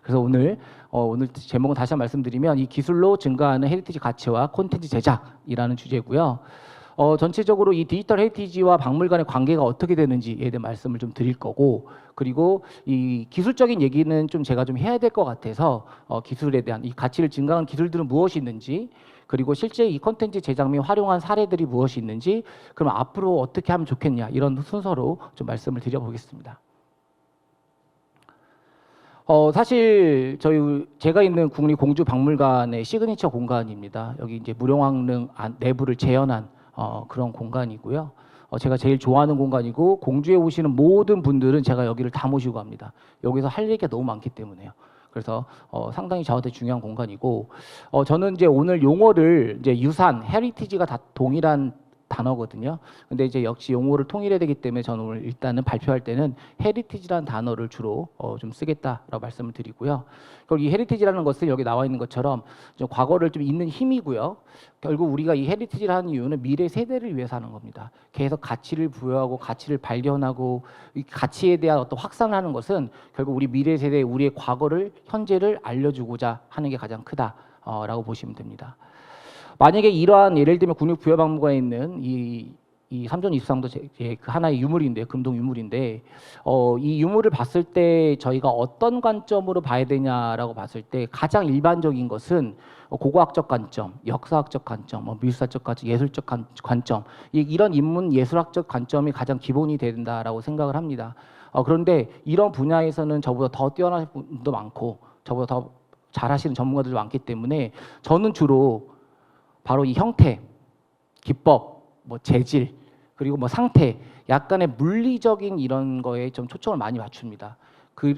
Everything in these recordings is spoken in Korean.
그래서 오늘 제목은 다시 한번 말씀드리면 이 기술로 증가하는 헤리티지 가치와 콘텐츠 제작이라는 주제고요. 전체적으로 이 디지털 헤리티지와 박물관의 관계가 어떻게 되는지에 대한 말씀을 좀 드릴 거고, 그리고 이 기술적인 얘기는 좀 제가 좀 해야 될 것 같아서 기술에 대한 이 가치를 증가하는 기술들은 무엇이 있는지, 그리고 실제 이 콘텐츠 제작 및 활용한 사례들이 무엇이 있는지, 그럼 앞으로 어떻게 하면 좋겠냐, 이런 순서로 좀 말씀을 드려보겠습니다. 사실 제가 있는 국립공주박물관의 시그니처 공간입니다. 여기 이제 무령왕릉 내부를 재현한 그런 공간이고요. 제가 제일 좋아하는 공간이고, 공주에 오시는 모든 분들은 제가 여기를 다 모시고 갑니다. 여기서 할 얘기가 너무 많기 때문에요. 그래서 상당히 저한테 중요한 공간이고, 저는 이제 오늘 용어를 이제 유산, 헤리티지가 다 동일한 단어거든요. 근데 이제 역시 용어를 통일해야 되기 때문에 저는 오늘 일단은 발표할 때는 헤리티지라는 단어를 주로 좀 쓰겠다라고 말씀을 드리고요. 그리고 이 헤리티지라는 것은 여기 나와 있는 것처럼 좀 과거를 좀 잇는 힘이고요. 결국 우리가 이 헤리티지를 하는 이유는 미래 세대를 위해서 하는 겁니다. 계속 가치를 부여하고 가치를 발견하고 이 가치에 대한 어떤 확산을 하는 것은 결국 우리 미래 세대에 우리의 과거를, 현재를 알려주고자 하는 게 가장 크다라고 보시면 됩니다. 만약에 이러한, 예를 들면 국립부여박물관에 있는 이 삼전 이수상도 그 하나의 유물인데, 금동 유물인데, 이 유물을 봤을 때 저희가 어떤 관점으로 봐야 되냐라고 봤을 때 가장 일반적인 것은 고고학적 관점, 역사학적 관점, 미술사적 관점, 예술적 관점, 이런 인문 예술학적 관점이 가장 기본이 된다라고 생각을 합니다. 그런데 이런 분야에서는 저보다 더 뛰어난 분도 많고 저보다 더 잘하시는 전문가들도 많기 때문에 저는 주로 바로 이 형태, 기법, 재질, 그리고 상태, 약간의 물리적인 이런 거에 좀 초점을 많이 맞춥니다.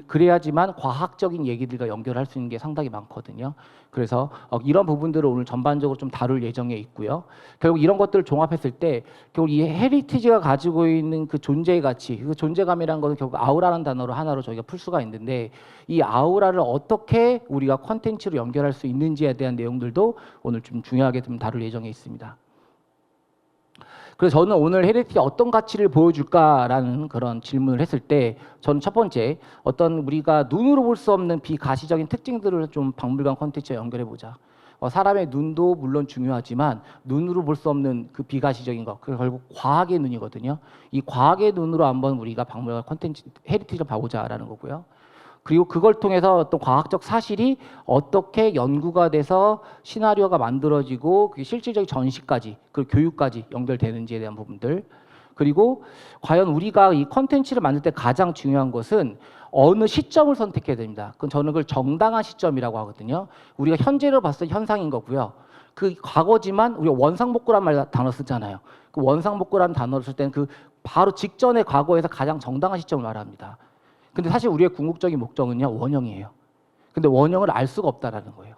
그래야지만 과학적인 얘기들과 연결할 수 있는 게 상당히 많거든요. 그래서 이런 부분들을 오늘 전반적으로 좀 다룰 예정에 있고요. 결국 이런 것들을 종합했을 때 결국 이 헤리티지가 가지고 있는 그 존재의 가치, 그 존재감이라는 것은 결국 아우라라는 단어로 하나로 저희가 풀 수가 있는데, 이 아우라를 어떻게 우리가 컨텐츠로 연결할 수 있는지에 대한 내용들도 오늘 좀 중요하게 좀 다룰 예정에 있습니다. 그래서 저는 오늘 헤리티지 어떤 가치를 보여줄까라는 그런 질문을 했을 때, 저는 첫 번째 어떤 우리가 눈으로 볼 수 없는 비가시적인 특징들을 좀 박물관 콘텐츠에 연결해 보자. 사람의 눈도 물론 중요하지만 눈으로 볼 수 없는 그 비가시적인 것, 그 결국 과학의 눈이거든요. 이 과학의 눈으로 한번 우리가 박물관 콘텐츠 헤리티지를 봐보자라는 거고요. 그리고 그걸 통해서 어떤 과학적 사실이 어떻게 연구가 돼서 시나리오가 만들어지고 그게 실질적인 전시까지, 그 교육까지 연결되는지에 대한 부분들. 그리고 과연 우리가 이 컨텐츠를 만들 때 가장 중요한 것은 어느 시점을 선택해야 됩니다. 저는 그걸 정당한 시점이라고 하거든요. 우리가 현재로 봤을 때 현상인 거고요. 그 과거지만 우리가 원상복구란 단어 쓰잖아요. 그 원상복구라는 단어를 쓸 때는 그 바로 직전의 과거에서 가장 정당한 시점을 말합니다. 근데 사실 우리의 궁극적인 목적은요, 원형이에요. 근데 원형을 알 수가 없다라는 거예요.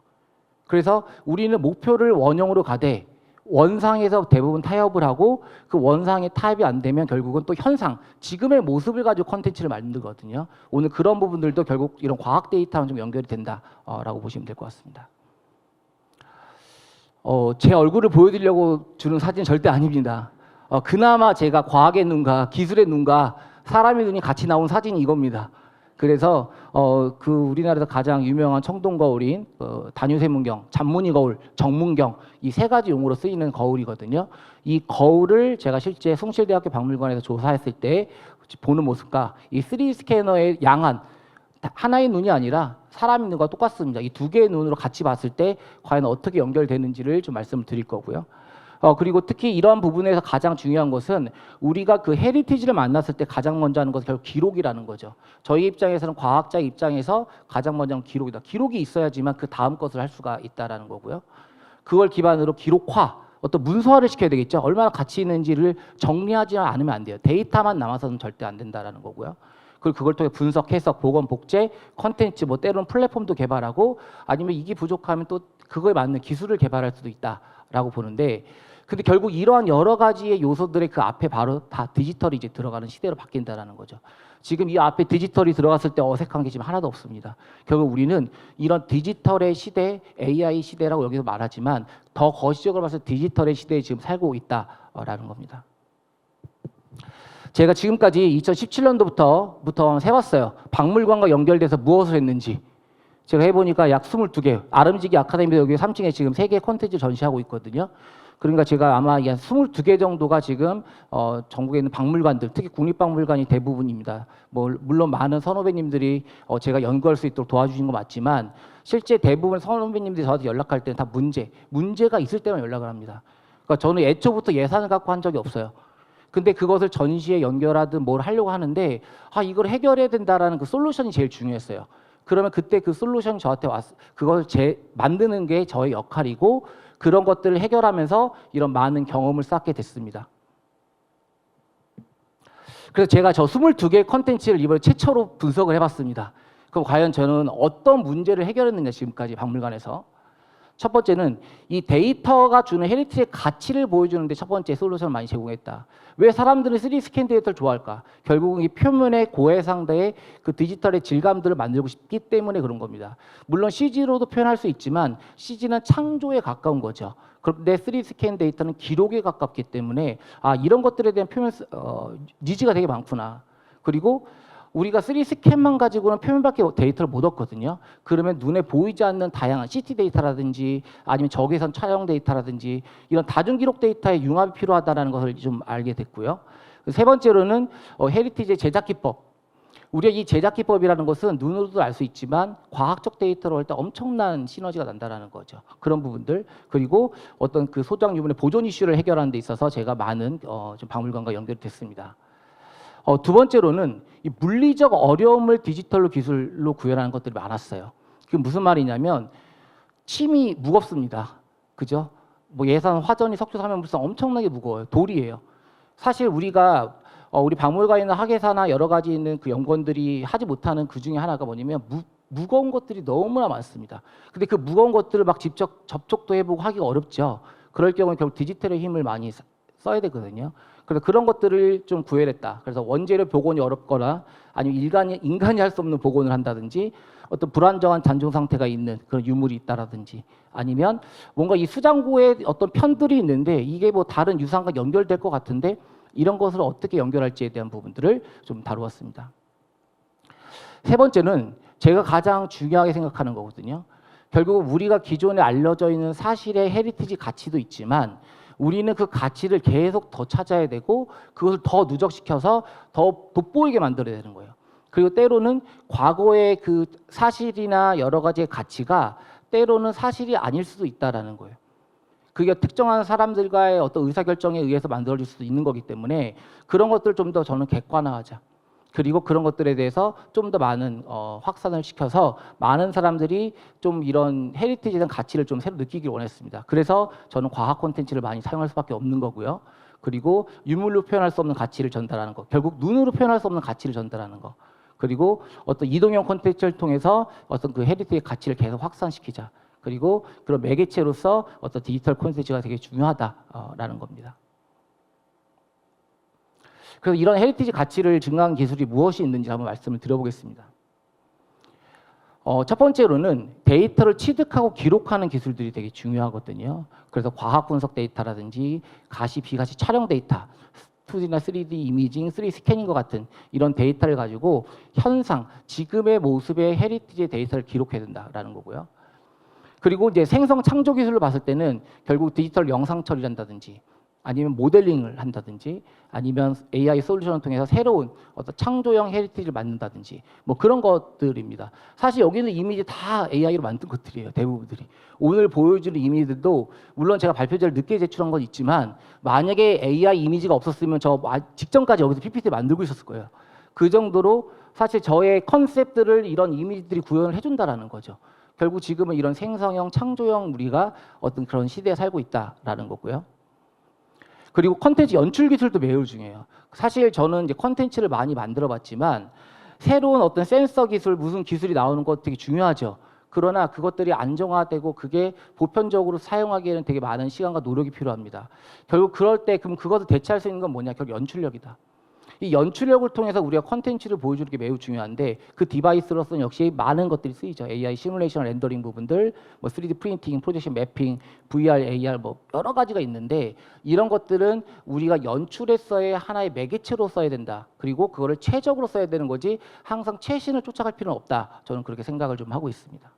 그래서 우리는 목표를 원형으로 가되 원상에서 대부분 타협을 하고, 그 원상의 타협이 안 되면 결국은 또 현상, 지금의 모습을 가지고 컨텐츠를 만들거든요. 오늘 그런 부분들도 결국 이런 과학 데이터랑 좀 연결이 된다라고 보시면 될 것 같습니다. 제 얼굴을 보여드리려고 주는 사진 절대 아닙니다. 그나마 제가 과학의 눈과 기술의 눈과 사람의 눈이 같이 나온 사진이 이겁니다. 그래서 그 우리나라에서 가장 유명한 청동 거울인 단유세문경, 잔무늬 거울, 정문경, 이 세 가지 용어로 쓰이는 거울이거든요. 이 거울을 제가 실제 숭실대학교 박물관에서 조사했을 때 보는 모습과 이 3D 스캐너의 양안, 하나의 눈이 아니라 사람의 눈과 똑같습니다. 이 두 개의 눈으로 같이 봤을 때 과연 어떻게 연결되는지를 좀 말씀을 드릴 거고요. 그리고 특히 이러한 부분에서 가장 중요한 것은 우리가 그 헤리티지를 만났을 때 가장 먼저 하는 것은 결국 기록이라는 거죠. 저희 입장에서는, 과학자 입장에서 가장 먼저 하는 기록이다. 기록이 있어야지만 그 다음 것을 할 수가 있다라는 거고요. 그걸 기반으로 기록화, 어떤 문서화를 시켜야 되겠죠. 얼마나 가치 있는지를 정리하지 않으면 안 돼요. 데이터만 남아서는 절대 안 된다라는 거고요. 그리고 그걸 통해 분석, 해석, 복원, 복제, 컨텐츠, 때로는 플랫폼도 개발하고, 아니면 이게 부족하면 또 그거에 맞는 기술을 개발할 수도 있다라고 보는데, 근데 결국 이러한 여러 가지의 요소들의 그 앞에 바로 다 디지털이 이제 들어가는 시대로 바뀐다라는 거죠. 지금 이 앞에 디지털이 들어갔을 때 어색한 게 지금 하나도 없습니다. 결국 우리는 이런 디지털의 시대, AI 시대라고 여기서 말하지만 더 거시적으로 봐서 디지털의 시대에 지금 살고 있다라는 겁니다. 제가 지금까지 2017년도부터 세봤어요. 박물관과 연결돼서 무엇을 했는지. 제가 해보니까 약 22개, 아름지기 아카데미 여기 3층에 지금 3개 콘텐츠 전시하고 있거든요. 그러니까 제가 아마 한 22개 정도가 지금 전국에 있는 박물관들, 특히 국립박물관이 대부분입니다. 뭐 물론 많은 선후배님들이 제가 연구할 수 있도록 도와주신 거 맞지만 실제 대부분 선후배님들이 저한테 연락할 때는 다 문제가 있을 때만 연락을 합니다. 그러니까 저는 애초부터 예산을 갖고 한 적이 없어요. 근데 그것을 전시에 연결하든 뭘 하려고 하는데 이걸 해결해야 된다라는 그 솔루션이 제일 중요했어요. 그러면 그때 그 솔루션이 저한테 그걸 만드는 게 저의 역할이고 그런 것들을 해결하면서 이런 많은 경험을 쌓게 됐습니다. 그래서 제가 저 22개 컨텐츠를 이번에 최초로 분석을 해봤습니다. 그럼 과연 저는 어떤 문제를 해결했느냐 지금까지 박물관에서. 첫 번째는 이 데이터가 주는 헤리티지의 가치를 보여주는데 첫 번째 솔루션을 많이 제공했다. 왜 사람들은 3D 스캔 데이터를 좋아할까? 결국은 이 표면의 고해상도의 그 디지털의 질감들을 만들고 싶기 때문에 그런 겁니다. 물론 CG로도 표현할 수 있지만 CG는 창조에 가까운 거죠. 그런데 3D 스캔 데이터는 기록에 가깝기 때문에 이런 것들에 대한 니즈가 되게 많구나. 그리고 우리가 3D 스캔만 가지고는 표면밖에 데이터를 못 얻거든요. 그러면 눈에 보이지 않는 다양한 CT 데이터라든지 아니면 적외선 촬영 데이터라든지 이런 다중 기록 데이터의 융합이 필요하다는 것을 좀 알게 됐고요. 세 번째로는 헤리티지의 제작 기법. 우리가 이 제작 기법이라는 것은 눈으로도 알 수 있지만 과학적 데이터로 할 때 엄청난 시너지가 난다는 거죠. 그런 부분들. 그리고 어떤 그 소장 유물의 보존 이슈를 해결하는 데 있어서 제가 많은 좀 박물관과 연결이 됐습니다. 두 번째로는 이 물리적 어려움을 디지털로 기술로 구현하는 것들이 많았어요. 그게 무슨 말이냐면 침이 무겁습니다. 그죠? 뭐 예산, 화전이, 석유, 사면물상 엄청나게 무거워요. 돌이에요. 사실 우리가 우리 박물관에 있는 학예사나 여러 가지 있는 그 연구원들이 하지 못하는 그 중에 하나가 뭐냐면 무거운 것들이 너무나 많습니다. 근데 그 무거운 것들을 막 직접 접촉도 해보고 하기가 어렵죠. 그럴 경우에 결국 디지털의 힘을 많이 써야 되거든요. 그래서 그런 것들을 좀 구현했다. 그래서 원재료 복원이 어렵거나 아니면 인간이 할 수 없는 복원을 한다든지 어떤 불안정한 잔존 상태가 있는 그런 유물이 있다라든지 아니면 뭔가 이 수장고에 어떤 편들이 있는데 이게 뭐 다른 유산과 연결될 것 같은데 이런 것을 어떻게 연결할지에 대한 부분들을 좀 다루었습니다. 세 번째는 제가 가장 중요하게 생각하는 거거든요. 결국 우리가 기존에 알려져 있는 사실의 헤리티지 가치도 있지만 우리는 그 가치를 계속 더 찾아야 되고 그것을 더 누적시켜서 더 돋보이게 만들어야 되는 거예요. 그리고 때로는 과거의 그 사실이나 여러 가지의 가치가 때로는 사실이 아닐 수도 있다라는 거예요. 그게 특정한 사람들과의 어떤 의사결정에 의해서 만들어질 수도 있는 거기 때문에 그런 것들을 좀 더 저는 객관화하자. 그리고 그런 것들에 대해서 좀 더 많은 확산을 시켜서 많은 사람들이 좀 이런 헤리티지에 대한 가치를 좀 새로 느끼길 원했습니다. 그래서 저는 과학 콘텐츠를 많이 사용할 수밖에 없는 거고요. 그리고 유물로 표현할 수 없는 가치를 전달하는 거. 결국 눈으로 표현할 수 없는 가치를 전달하는 거. 그리고 어떤 이동형 콘텐츠를 통해서 어떤 그 헤리티지의 가치를 계속 확산시키자. 그리고 그런 매개체로서 어떤 디지털 콘텐츠가 되게 중요하다라는 겁니다. 그래서 이런 헤리티지 가치를 증강한 기술이 무엇이 있는지 한번 말씀을 드려보겠습니다. 첫 번째로는 데이터를 취득하고 기록하는 기술들이 되게 중요하거든요. 그래서 과학 분석 데이터라든지 가시, 비가시 촬영 데이터, 2D나 3D 이미징, 3D 스캐닝과 같은 이런 데이터를 가지고 현상, 지금의 모습의 헤리티지 데이터를 기록해야 된다라는 거고요. 그리고 이제 생성 창조 기술로 봤을 때는 결국 디지털 영상 처리를 한다든지 아니면 모델링을 한다든지 아니면 AI 솔루션을 통해서 새로운 어떤 창조형 헤리티지를 만든다든지 뭐 그런 것들입니다. 사실 여기는 이미지 다 AI로 만든 것들이에요. 대부분들이. 오늘 보여주는 이미지들도 물론 제가 발표자를 늦게 제출한 건 있지만 만약에 AI 이미지가 없었으면 저 직전까지 여기서 PPT 만들고 있었을 거예요. 그 정도로 사실 저의 컨셉들을 이런 이미지들이 구현을 해준다라는 거죠. 결국 지금은 이런 생성형, 창조형 우리가 어떤 그런 시대에 살고 있다라는 거고요. 그리고 컨텐츠 연출 기술도 매우 중요해요. 사실 저는 이제 컨텐츠를 많이 만들어 봤지만 새로운 어떤 센서 기술, 무슨 기술이 나오는 것 되게 중요하죠. 그러나 그것들이 안정화되고 그게 보편적으로 사용하기에는 되게 많은 시간과 노력이 필요합니다. 결국 그럴 때 그럼 그것을 대체할 수 있는 건 뭐냐? 결국 연출력이다. 이 연출력을 통해서 우리가 컨텐츠를 보여주는 게 매우 중요한데 그 디바이스로서는 역시 많은 것들이 쓰이죠. AI 시뮬레이션 렌더링 부분들, 뭐 3D 프린팅, 프로젝션 매핑, VR, AR 뭐 여러 가지가 있는데 이런 것들은 우리가 연출에서의 하나의 매개체로 써야 된다. 그리고 그거를 최적으로 써야 되는 거지 항상 최신을 쫓아갈 필요는 없다. 저는 그렇게 생각을 좀 하고 있습니다.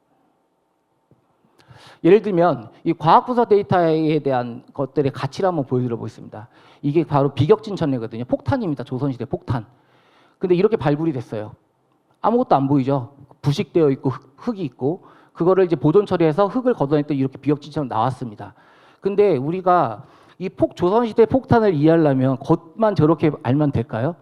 예를 들면 이 과학부서 데이터에 대한 것들의 가치를 한번 보여드려 보겠습니다. 이게 바로 비격진 천내거든요. 폭탄입니다. 조선시대 폭탄. 근데 이렇게 발굴이 됐어요. 아무것도 안 보이죠. 부식되어 있고 흙이 있고 그거를 이제 보존 처리해서 흙을 걷어냈더니 이렇게 비격진처럼 나왔습니다. 근데 우리가 이 조선시대 폭탄을 이해하려면 겉만 저렇게 알면 될까요?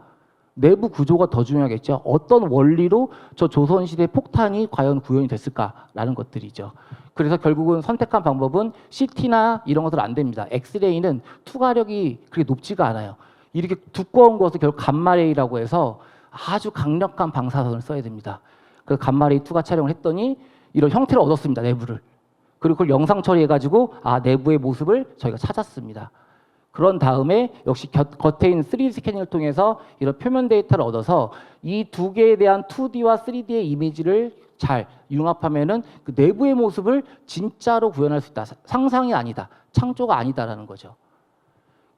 내부 구조가 더 중요하겠죠. 어떤 원리로 저 조선시대 폭탄이 과연 구현이 됐을까라는 것들이죠. 그래서 결국은 선택한 방법은 CT나 이런 것들은 안 됩니다. 엑스레이는 투과력이 그렇게 높지가 않아요. 이렇게 두꺼운 것을 결국 감마레이라고 해서 아주 강력한 방사선을 써야 됩니다. 그래서 감마레이 투과 촬영을 했더니 이런 형태를 얻었습니다. 내부를. 그리고 그걸 영상 처리해가지고 내부의 모습을 저희가 찾았습니다. 그런 다음에 역시 겉에 있는 3D 스캐닝을 통해서 이런 표면 데이터를 얻어서 이 두 개에 대한 2D와 3D의 이미지를 잘 융합하면은 그 내부의 모습을 진짜로 구현할 수 있다. 상상이 아니다. 창조가 아니다라는 거죠.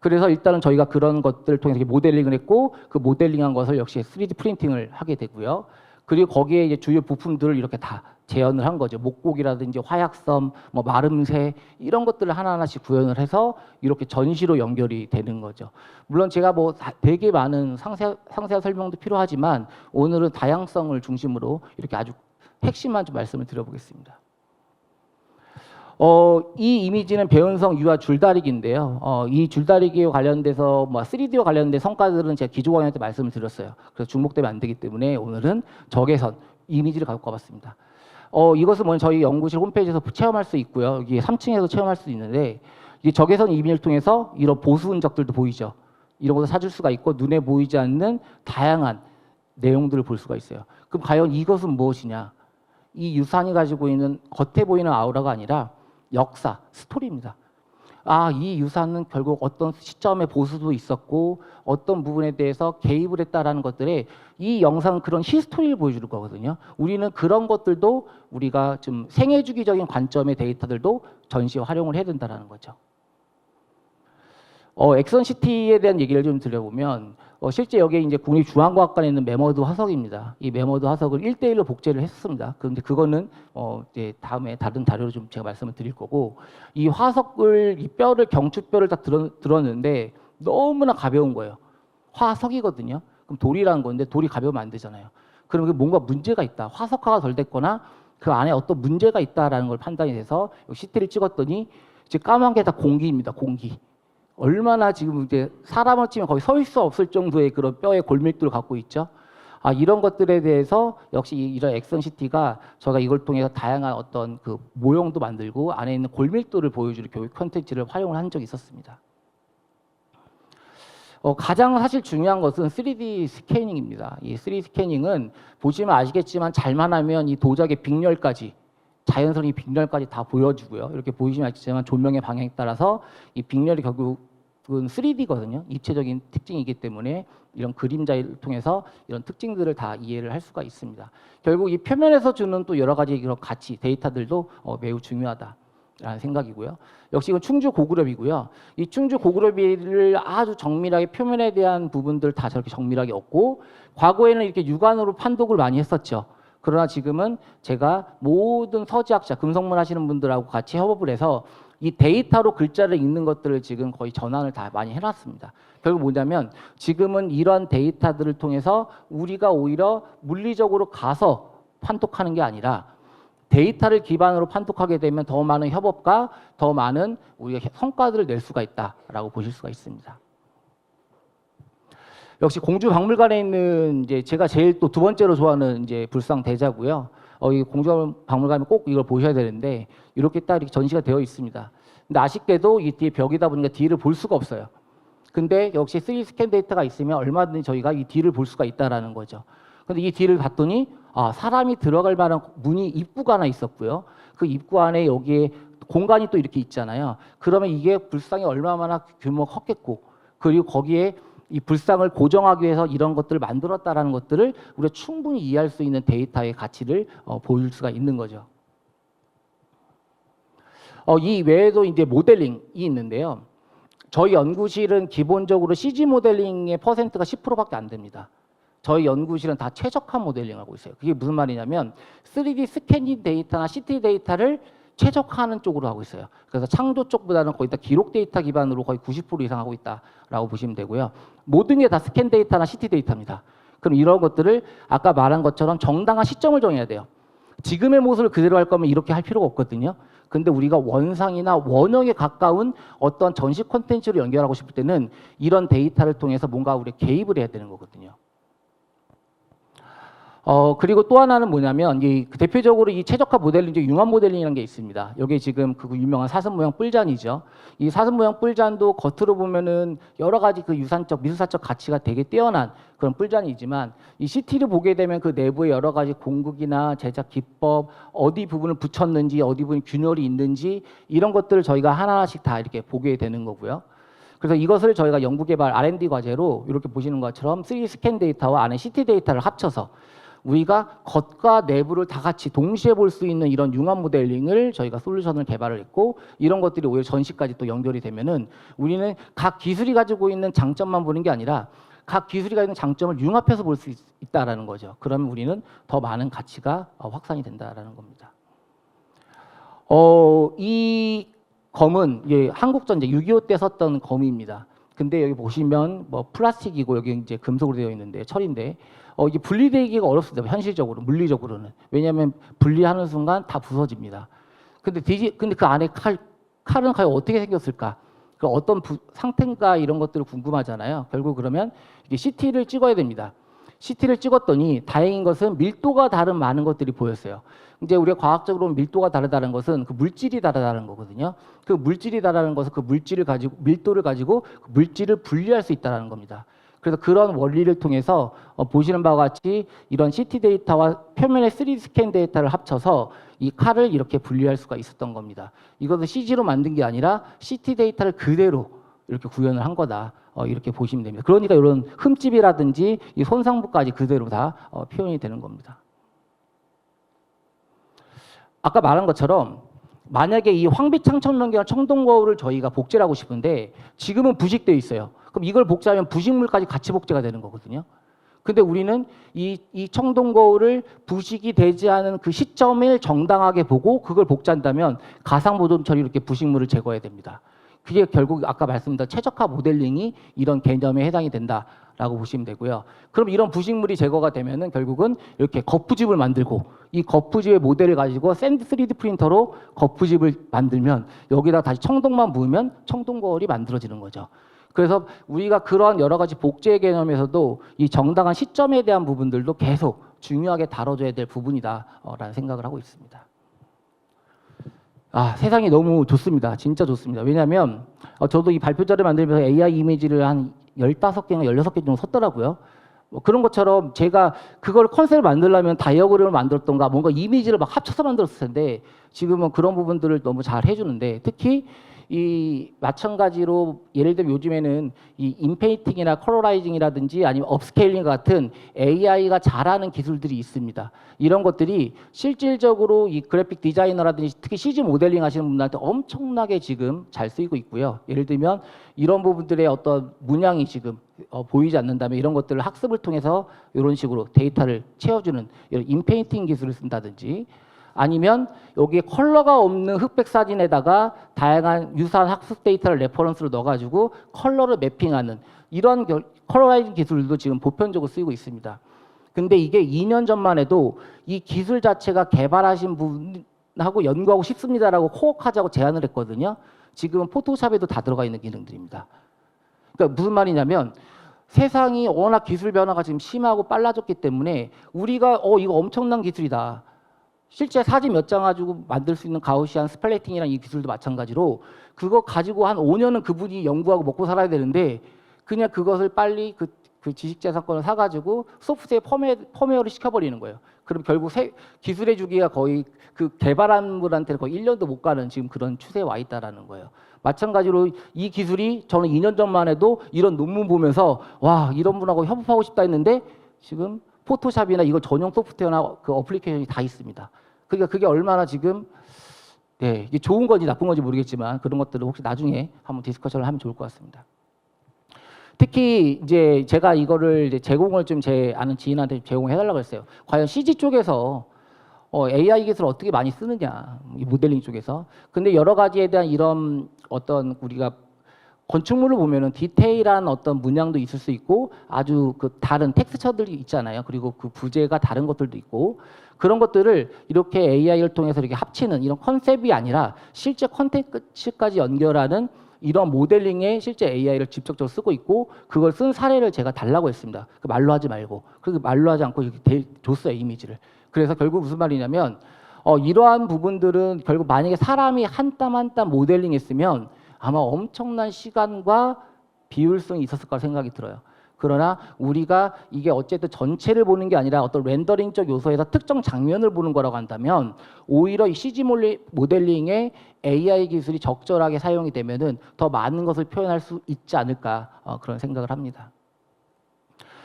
그래서 일단은 저희가 그런 것들을 통해서 모델링을 했고 그 모델링한 것을 역시 3D 프린팅을 하게 되고요. 그리고 거기에 이제 주요 부품들을 이렇게 다 재현을 한 거죠. 목곡이라든지 화약섬, 뭐 마름새 이런 것들을 하나하나씩 구현을 해서 이렇게 전시로 연결이 되는 거죠. 물론 제가 뭐 되게 많은 상세한 설명도 필요하지만 오늘은 다양성을 중심으로 이렇게 아주 핵심만 좀 말씀을 드려보겠습니다. 이 이미지는 배은성 유화 줄다리기인데요. 이 줄다리기에 관련돼서 뭐 3D와 관련된 성과들은 제가 기조 강의 때 말씀을 드렸어요. 그래서 중복되면 안 되기 때문에 오늘은 적외선 이미지를 갖고 와봤습니다. 이것은 먼저 저희 연구실 홈페이지에서 체험할 수 있고요. 여기 3층에서 체험할 수 있는데 이 적외선 이미지를 통해서 이런 보수 흔적들도 보이죠. 이런 것을 찾을 수가 있고 눈에 보이지 않는 다양한 내용들을 볼 수가 있어요. 그럼 과연 이것은 무엇이냐? 이 유산이 가지고 있는 겉에 보이는 아우라가 아니라 역사, 스토리입니다. 이 유산은 결국 어떤 시점에 보수도 있었고 어떤 부분에 대해서 개입을 했다라는 것들에 이 영상은 그런 히스토리를 보여주는 거거든요. 우리는 그런 것들도 우리가 좀 생애주기적인 관점의 데이터들도 전시에 활용을 해야 된다는 거죠. 엑선시티에 대한 얘기를 좀 드려보면 실제 여기에 이제 국립중앙과학관에 있는 매머드 화석입니다. 이 매머드 화석을 1대1로 복제를 했습니다. 그런데 그거는 이제 다음에 다른 자료로 좀 제가 말씀을 드릴 거고 이 화석을 이 뼈를 경추뼈를 딱 들었는데 너무나 가벼운 거예요. 화석이거든요. 그럼 돌이라는 건데 돌이 가벼우면 안 되잖아요. 그러면 뭔가 문제가 있다. 화석화가 덜 됐거나 그 안에 어떤 문제가 있다라는 걸 판단이 돼서 CT를 찍었더니 이제 까만 게 다 공기입니다. 공기. 얼마나 지금 이제 사람을 치면 거의 서 있을 수 없을 정도의 그런 뼈의 골밀도를 갖고 있죠. 이런 것들에 대해서 역시 이런 엑선시티가 저희가 이걸 통해서 다양한 어떤 그 모형도 만들고 안에 있는 골밀도를 보여주는 교육 콘텐츠를 활용을 한 적이 있었습니다. 가장 사실 중요한 것은 3D 스캐닝입니다. 이 3D 스캐닝은 보시면 아시겠지만 잘만 하면 이 도자기 빅렬까지 자연스러운 이 빅렬까지 다 보여주고요. 이렇게 보이시면 알겠지만 조명의 방향에 따라서 이 빅렬이 결국은 3D거든요. 입체적인 특징이기 때문에 이런 그림자를 통해서 이런 특징들을 다 이해를 할 수가 있습니다. 결국 이 표면에서 주는 또 여러 가지 그런 가치, 데이터들도 매우 중요하다라는 생각이고요. 역시 이건 충주 고구려비고요. 이 충주 고구려비를 아주 정밀하게 표면에 대한 부분들 다 저렇게 정밀하게 얻고 과거에는 이렇게 육안으로 판독을 많이 했었죠. 그러나 지금은 제가 모든 서지학자, 금속물 하시는 분들하고 같이 협업을 해서 이 데이터로 글자를 읽는 것들을 지금 거의 전환을 다 많이 해놨습니다. 결국 뭐냐면 지금은 이런 데이터들을 통해서 우리가 오히려 물리적으로 가서 판독하는 게 아니라 데이터를 기반으로 판독하게 되면 더 많은 협업과 더 많은 우리가 성과들을 낼 수가 있다라고 보실 수가 있습니다. 역시 공주박물관에 있는 이제 제가 제일 또 두 번째로 좋아하는 이제 불상 대자고요. 이 공주박물관에 꼭 이걸 보셔야 되는데 이렇게 딱 이렇게 전시가 되어 있습니다. 근데 아쉽게도 이 뒤에 벽이다 보니까 뒤를 볼 수가 없어요. 근데 역시 3D 스캔 데이터가 있으면 얼마든지 저희가 이 뒤를 볼 수가 있다라는 거죠. 근데 이 뒤를 봤더니 사람이 들어갈 만한 문이 입구가 하나 있었고요. 그 입구 안에 여기에 공간이 또 이렇게 있잖아요. 그러면 이게 불상이 얼마나 규모가 컸겠고 그리고 거기에 이 불상을 고정하기 위해서 이런 것들을 만들었다라는 것들을 우리가 충분히 이해할 수 있는 데이터의 가치를 보여줄 수가 있는 거죠. 이 외에도 이제 모델링이 있는데요. 저희 연구실은 기본적으로 CG 모델링의 퍼센트가 10%밖에 안 됩니다. 저희 연구실은 다 최적화 모델링을 하고 있어요. 그게 무슨 말이냐면 3D 스캐닝 데이터나 CT 데이터를 최적화하는 쪽으로 하고 있어요. 그래서 창조 쪽보다는 거의 다 기록 데이터 기반으로 거의 90% 이상 하고 있다라고 보시면 되고요. 모든 게 다 스캔 데이터나 CT 데이터입니다. 그럼 이런 것들을 아까 말한 것처럼 정당한 시점을 정해야 돼요. 지금의 모습을 그대로 할 거면 이렇게 할 필요가 없거든요. 근데 우리가 원상이나 원형에 가까운 어떤 전시 콘텐츠를 연결하고 싶을 때는 이런 데이터를 통해서 뭔가 우리 개입을 해야 되는 거거든요. 그리고 또 하나는 뭐냐면 대표적으로 이 최적화 모델링 중에 융합 모델링이라는 게 있습니다. 여기 지금 그 유명한 사슴 모양 뿔잔이죠. 이 사슴 모양 뿔잔도 겉으로 보면은 여러 가지 그 유산적, 미술사적 가치가 되게 뛰어난 그런 뿔잔이지만 이 CT를 보게 되면 그 내부에 여러 가지 공극이나 제작 기법, 어디 부분을 붙였는지, 어디 부분에 균열이 있는지 이런 것들을 저희가 하나하나씩 다 이렇게 보게 되는 거고요. 그래서 이것을 저희가 연구개발 R&D 과제로 이렇게 보시는 것처럼 3D 스캔 데이터와 안에 CT 데이터를 합쳐서 우리가 겉과 내부를 다 같이 동시에 볼 수 있는 이런 융합 모델링을 저희가 솔루션을 개발을 했고 이런 것들이 오히려 전시까지 또 연결이 되면은 우리는 각 기술이 가지고 있는 장점만 보는 게 아니라 각 기술이 가지고 있는 장점을 융합해서 볼 수 있다라는 거죠. 그러면 우리는 더 많은 가치가 확산이 된다라는 겁니다. 이 검은 한국전쟁 6.25 때 썼던 검입니다. 근데 여기 보시면 뭐 플라스틱이고 여기 이제 금속으로 되어 있는데 철인데 이게 분리되기가 어렵습니다. 현실적으로 물리적으로는 왜냐하면 분리하는 순간 다 부서집니다. 근데 그 안에 칼은 과연 어떻게 생겼을까? 그 어떤 상태인가 이런 것들을 궁금하잖아요. 결국 그러면 이게 CT를 찍어야 됩니다. CT를 찍었더니 다행인 것은 밀도가 다른 많은 것들이 보였어요. 이제 우리가 과학적으로 밀도가 다르다는 것은 그 물질이 다르다는 거거든요. 그 물질이 다르다는 것은 그 물질을 가지고 밀도를 가지고 그 물질을 분리할 수 있다는 겁니다. 그래서 그런 원리를 통해서 보시는 바와 같이 이런 CT 데이터와 표면의 3D 스캔 데이터를 합쳐서 이 칼을 이렇게 분리할 수가 있었던 겁니다. 이것은 CG로 만든 게 아니라 CT 데이터를 그대로 이렇게 구현을 한 거다. 이렇게 보시면 됩니다. 그러니까 이런 흠집이라든지 이 손상부까지 그대로 다 표현이 되는 겁니다. 아까 말한 것처럼 만약에 이 황빛창천전기와 청동거울을 저희가 복제를 하고 싶은데 지금은 부식되어 있어요. 그럼 이걸 복제하면 부식물까지 같이 복제가 되는 거거든요. 근데 우리는 이 청동거울을 부식이 되지 않은 그 시점을 정당하게 보고 그걸 복제한다면 가상보존 처리로 이렇게 부식물을 제거해야 됩니다. 그게 결국 아까 말씀드린 최적화 모델링이 이런 개념에 해당이 된다라고 보시면 되고요. 그럼 이런 부식물이 제거가 되면은 결국은 이렇게 거푸집을 만들고 이 거푸집의 모델을 가지고 샌드 3D 프린터로 거푸집을 만들면 여기다 다시 청동만 부으면 청동거울이 만들어지는 거죠. 그래서 우리가 그런 여러 가지 복제 개념에서도 이 정당한 시점에 대한 부분들도 계속 중요하게 다뤄줘야 될 부분이다라는 생각을 하고 있습니다. 세상이 너무 좋습니다. 진짜 좋습니다. 왜냐하면 저도 이 발표자를 만들면서 AI 이미지를 한 15개나 16개 정도 썼더라고요. 그런 것처럼 제가 그걸 컨셉을 만들려면 다이어그램을 만들었던가 뭔가 이미지를 막 합쳐서 만들었을 텐데 지금은 그런 부분들을 너무 잘 해주는데 특히 이 마찬가지로 예를 들면 요즘에는 이 인페인팅이나 컬러라이징이라든지 아니면 업스케일링 같은 AI가 잘하는 기술들이 있습니다. 이런 것들이 실질적으로 이 그래픽 디자이너라든지 특히 CG 모델링 하시는 분들한테 엄청나게 지금 잘 쓰이고 있고요. 예를 들면 이런 부분들의 어떤 문양이 지금 보이지 않는다면 이런 것들을 학습을 통해서 이런 식으로 데이터를 채워주는 이런 인페인팅 기술을 쓴다든지 아니면 여기에 컬러가 없는 흑백 사진에다가 다양한 유사한 학습 데이터를 레퍼런스로 넣어가지고 컬러를 매핑하는 이런 컬러라이징 기술도 지금 보편적으로 쓰이고 있습니다. 근데 이게 2년 전만 해도 이 기술 자체가 개발하신 분하고 연구하고 싶습니다라고 코어하자고 제안을 했거든요. 지금은 포토샵에도 다 들어가 있는 기능들입니다. 그러니까 무슨 말이냐면 세상이 워낙 기술 변화가 지금 심하고 빨라졌기 때문에 우리가 이거 엄청난 기술이다. 실제 사진 몇 장 가지고 만들 수 있는 가우시안 스플래팅이라는 이 기술도 마찬가지로 그거 가지고 한 5년은 그분이 연구하고 먹고 살아야 되는데 그냥 그것을 빨리 그 그 지식재산권을 사가지고 소프트웨어 펌웨어를 시켜버리는 거예요. 그럼 결국 기술의 주기가 거의 그 개발한 분한테는 거의 1년도 못 가는 지금 그런 추세에 와 있다라는 거예요. 마찬가지로 이 기술이 저는 2년 전만 해도 이런 논문 보면서 와 이런 분하고 협업하고 싶다 했는데 지금 포토샵이나 이거 전용 소프트웨어나 그 어플리케이션이 다 있습니다. 그러니까 그게 얼마나 지금 네, 이게 좋은 건지 나쁜 건지 모르겠지만 그런 것들을 혹시 나중에 한번 디스커션을 하면 좋을 것 같습니다. 특히 이제 제가 이거를 이제 제공을 좀 제 아는 지인한테 제공해달라고 했어요. 과연 CG 쪽에서 AI 기술을 어떻게 많이 쓰느냐, 이 모델링 쪽에서. 근데 여러 가지에 대한 이런 어떤 우리가 건축물을 보면은 디테일한 어떤 문양도 있을 수 있고 아주 그 다른 텍스처들이 있잖아요. 그리고 그 부재가 다른 것들도 있고 그런 것들을 이렇게 AI를 통해서 이렇게 합치는 이런 컨셉이 아니라 실제 컨텐츠까지 연결하는 이런 모델링에 실제 AI를 직접적으로 쓰고 있고 그걸 쓴 사례를 제가 달라고 했습니다. 말로 하지 말고 그리고 말로 하지 않고 이렇게 줬어요 이미지를. 그래서 결국 무슨 말이냐면 이러한 부분들은 결국 만약에 사람이 한 땀 한 땀 모델링했으면 아마 엄청난 시간과 비효율성이 있었을 거라 생각이 들어요. 그러나 우리가 이게 어쨌든 전체를 보는 게 아니라 어떤 렌더링적 요소에서 특정 장면을 보는 거라고 한다면 오히려 이 CG 모델링에 AI 기술이 적절하게 사용이 되면은 더 많은 것을 표현할 수 있지 않을까 그런 생각을 합니다.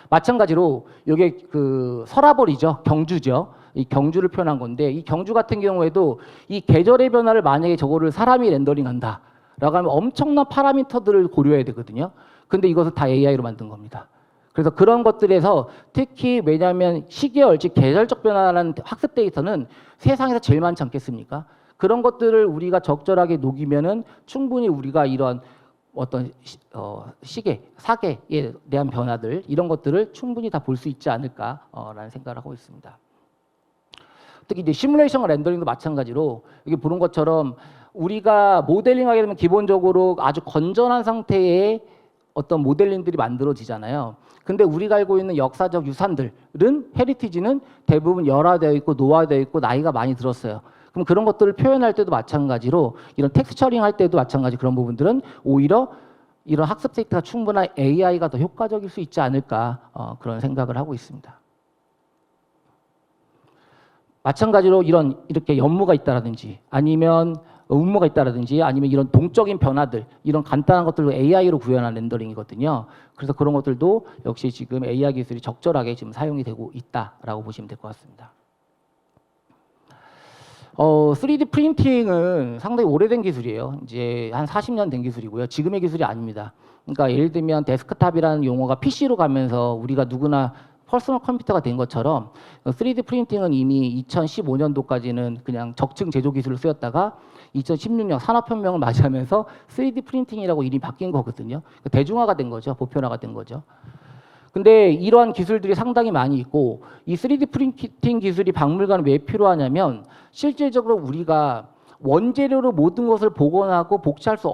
마찬가지로 이게 그 서라벌이죠, 경주죠. 이 경주를 표현한 건데 이 경주 같은 경우에도 이 계절의 변화를 만약에 저거를 사람이 렌더링한다. 라고 하면 엄청난 파라미터들을 고려해야 되거든요. 근데 이것을 다 AI로 만든 겁니다. 그래서 그런 것들에서 특히 왜냐하면 시계열, 즉 계절적 변화라는 학습 데이터는 세상에서 제일 많지 않겠습니까? 그런 것들을 우리가 적절하게 녹이면은 충분히 우리가 이런 어떤 시계, 사계에 대한 변화들 이런 것들을 충분히 다 볼 수 있지 않을까라는 생각을 하고 있습니다. 특히 이제 시뮬레이션 렌더링도 마찬가지로 이게 보는 것처럼 우리가 모델링하게 되면 기본적으로 아주 건전한 상태의 어떤 모델링들이 만들어지잖아요. 근데 우리가 알고 있는 역사적 유산들은 헤리티지는 대부분 열화되어 있고 노화되어 있고 나이가 많이 들었어요. 그럼 그런 것들을 표현할 때도 마찬가지로 이런 텍스처링 할 때도 마찬가지 그런 부분들은 오히려 이런 학습 데이터가 충분한 AI가 더 효과적일 수 있지 않을까 그런 생각을 하고 있습니다. 마찬가지로 이렇게 연무가 있다라든지 아니면 음모가 있다라든지 아니면 이런 동적인 변화들 이런 간단한 것들도 AI로 구현한 렌더링이거든요. 그래서 그런 것들도 역시 지금 AI 기술이 적절하게 지금 사용이 되고 있다라고 보시면 될 것 같습니다. 3D 프린팅은 상당히 오래된 기술이에요. 이제 한 40년 된 기술이고요. 지금의 기술이 아닙니다. 그러니까 예를 들면 데스크탑이라는 용어가 PC로 가면서 우리가 누구나 퍼스널 컴퓨터가 된 것처럼 3D 프린팅은 이미 2015년도까지는 그냥 적층 제조 기술로 쓰였다가 2016년 산업혁명을 맞이하면서 3D 프린팅이라고 이름이 바뀐 거거든요. 대중화가 된 거죠. 보편화가 된 거죠. 근데 이러한 기술들이 상당히 많이 있고 이 3D 프린팅 기술이 박물관에 왜 필요하냐면 실질적으로 우리가 원재료로 모든 것을 복원하고 복제할 수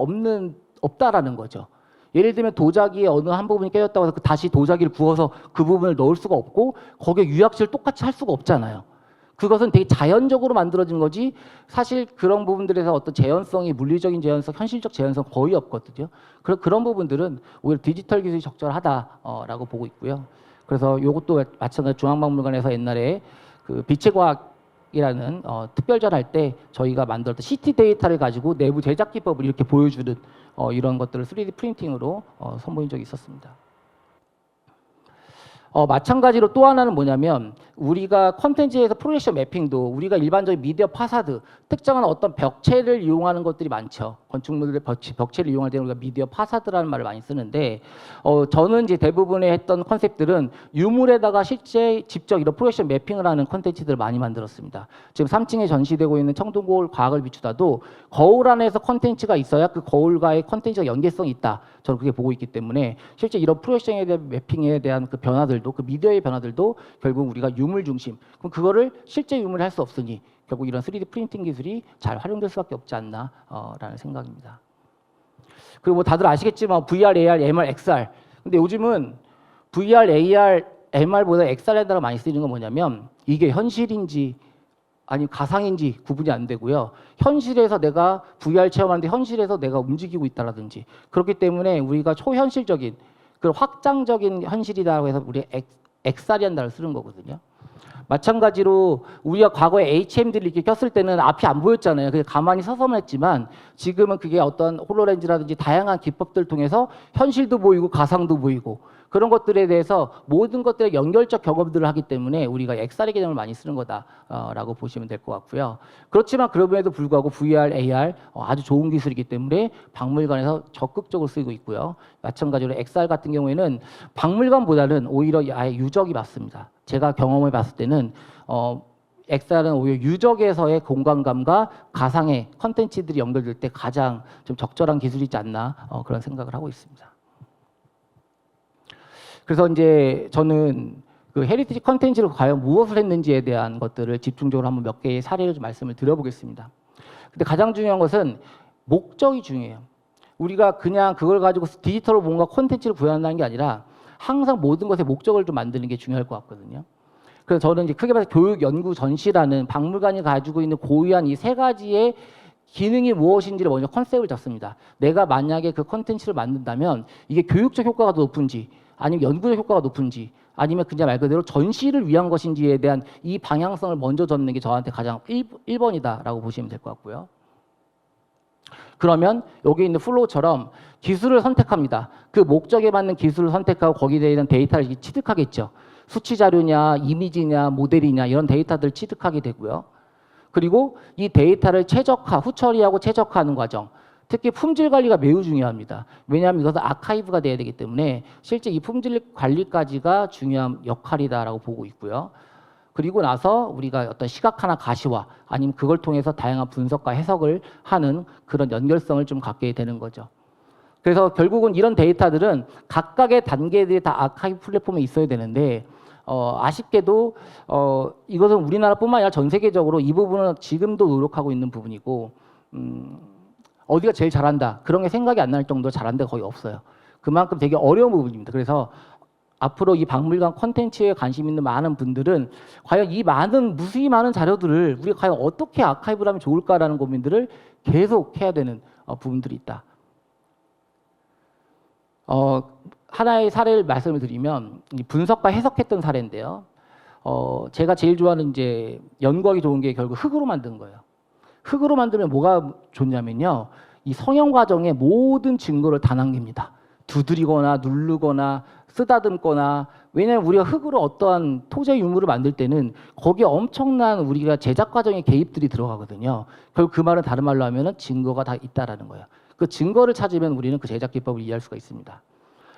없다라는 거죠. 예를 들면 도자기의 어느 한 부분이 깨졌다고 해서 다시 도자기를 구워서 그 부분을 넣을 수가 없고 거기에 유약실을 똑같이 할 수가 없잖아요. 그것은 되게 자연적으로 만들어진 거지 사실 그런 부분들에서 어떤 재현성이 물리적인 재현성, 현실적 재현성 거의 없거든요. 그런 부분들은 오히려 디지털 기술이 적절하다라고 보고 있고요. 그래서 이것도 마찬가지로 중앙박물관에서 옛날에 그 빛의 과학이라는 특별전 할 때 저희가 만들었던 CT 데이터를 가지고 내부 제작 기법을 이렇게 보여주는 이런 것들을 3D 프린팅으로 선보인 적이 있었습니다. 마찬가지로 또 하나는 뭐냐면 우리가 컨텐츠에서 프로젝션 매핑도 우리가 일반적인 미디어 파사드 특정한 어떤 벽체를 이용하는 것들이 많죠. 건축물의 벽체를 이용할 때 우리가 미디어 파사드라는 말을 많이 쓰는데 저는 이제 대부분의 했던 컨셉들은 유물에다가 실제 직접 이런 프로젝션 매핑을 하는 컨텐츠들을 많이 만들었습니다. 지금 3층에 전시되고 있는 청동거울 과학을 비추다도 거울 안에서 컨텐츠가 있어야 그 거울과의 컨텐츠가 연계성이 있다. 저는 그렇게 보고 있기 때문에 실제 이런 프로젝션에 대한 매핑에 대한 그 변화들도 그 미디어의 변화들도 결국 우리가 유물 중심 그럼 그거를 실제 유물을 할 수 없으니 결국 이런 3D 프린팅 기술이 잘 활용될 수밖에 없지 않나 라는 생각입니다. 그리고 뭐 다들 아시겠지만 VR, AR, MR, XR 근데 요즘은 VR, AR, MR보다 XR에다가 많이 쓰이는 건 뭐냐면 이게 현실인지 아니면 가상인지 구분이 안 되고요. 현실에서 내가 VR 체험하는데 현실에서 내가 움직이고 있다라든지 그렇기 때문에 우리가 초현실적인 그 확장적인 현실이라고 해서 우리 엑살이라는 단어를 쓰는 거거든요. 마찬가지로 우리가 과거에 HMD를 이렇게 꼈을 때는 앞이 안 보였잖아요. 그냥 가만히 서서만 했지만 지금은 그게 어떤 홀로렌즈라든지 다양한 기법들을 통해서 현실도 보이고 가상도 보이고 그런 것들에 대해서 모든 것들의 연결적 경험들을 하기 때문에 우리가 엑살의 개념을 많이 쓰는 거다라고 보시면 될 것 같고요. 그렇지만 그럼에도 불구하고 VR, AR 아주 좋은 기술이기 때문에 박물관에서 적극적으로 쓰이고 있고요. 마찬가지로 엑살 같은 경우에는 박물관보다는 오히려 아예 유적이 맞습니다. 제가 경험해 봤을 때는 엑살은 오히려 유적에서의 공간감과 가상의 컨텐츠들이 연결될 때 가장 좀 적절한 기술이지 않나 그런 생각을 하고 있습니다. 그래서 이제 저는 그 헤리티지 컨텐츠로 과연 무엇을 했는지에 대한 것들을 집중적으로 한번 몇 개의 사례를 좀 말씀을 드려보겠습니다. 근데 가장 중요한 것은 목적이 중요해요. 우리가 그냥 그걸 가지고 디지털로 뭔가 콘텐츠를 구현한다는 게 아니라 항상 모든 것의 목적을 좀 만드는 게 중요할 것 같거든요. 그래서 저는 이제 크게 봐서 교육 연구 전시라는 박물관이 가지고 있는 고유한 이 세 가지의 기능이 무엇인지를 먼저 컨셉을 잡습니다. 내가 만약에 그 콘텐츠를 만든다면 이게 교육적 효과가 더 높은지 아니면 연구적 효과가 높은지 아니면 그냥 말 그대로 전시를 위한 것인지에 대한 이 방향성을 먼저 잡는 게 저한테 가장 1번이다라고 보시면 될 것 같고요. 그러면 여기 있는 플로우처럼 기술을 선택합니다. 그 목적에 맞는 기술을 선택하고 거기에 대한 데이터를 취득하겠죠. 수치 자료냐, 이미지냐, 모델이냐 이런 데이터들을 취득하게 되고요. 그리고 이 데이터를 최적화, 후처리하고 최적화하는 과정. 특히 품질 관리가 매우 중요합니다. 왜냐하면 이것은 아카이브가 돼야 되기 때문에 실제 이 품질 관리까지가 중요한 역할이다라고 보고 있고요. 그리고 나서 우리가 어떤 시각화나 가시화 아니면 그걸 통해서 다양한 분석과 해석을 하는 그런 연결성을 좀 갖게 되는 거죠. 그래서 결국은 이런 데이터들은 각각의 단계들이 다 아카이브 플랫폼에 있어야 되는데 아쉽게도 이것은 우리나라뿐만 아니라 전 세계적으로 이 부분은 지금도 노력하고 있는 부분이고 어디가 제일 잘한다 그런 게 생각이 안 날 정도로 잘한 데가 거의 없어요. 그만큼 되게 어려운 부분입니다. 그래서 앞으로 이 박물관 콘텐츠에 관심 있는 많은 분들은 과연 이 무수히 많은 자료들을 우리가 과연 어떻게 아카이브를 하면 좋을까라는 고민들을 계속 해야 되는 부분들이 있다. 하나의 사례를 말씀을 드리면 분석과 해석했던 사례인데요. 제가 제일 좋아하는 이제 연구하기 좋은 게 결국 흙으로 만든 거예요. 흙으로 만들면 뭐가 좋냐면요. 이 성형 과정에 모든 증거를 다 남깁니다. 두드리거나 누르거나 쓰다듬거나 왜냐하면 우리가 흙으로 어떠한 토제 유물을 만들 때는 거기에 엄청난 우리가 제작 과정의 개입들이 들어가거든요. 결국 그 말은 다른 말로 하면은 증거가 다 있다라는 거예요. 그 증거를 찾으면 우리는 그 제작 기법을 이해할 수가 있습니다.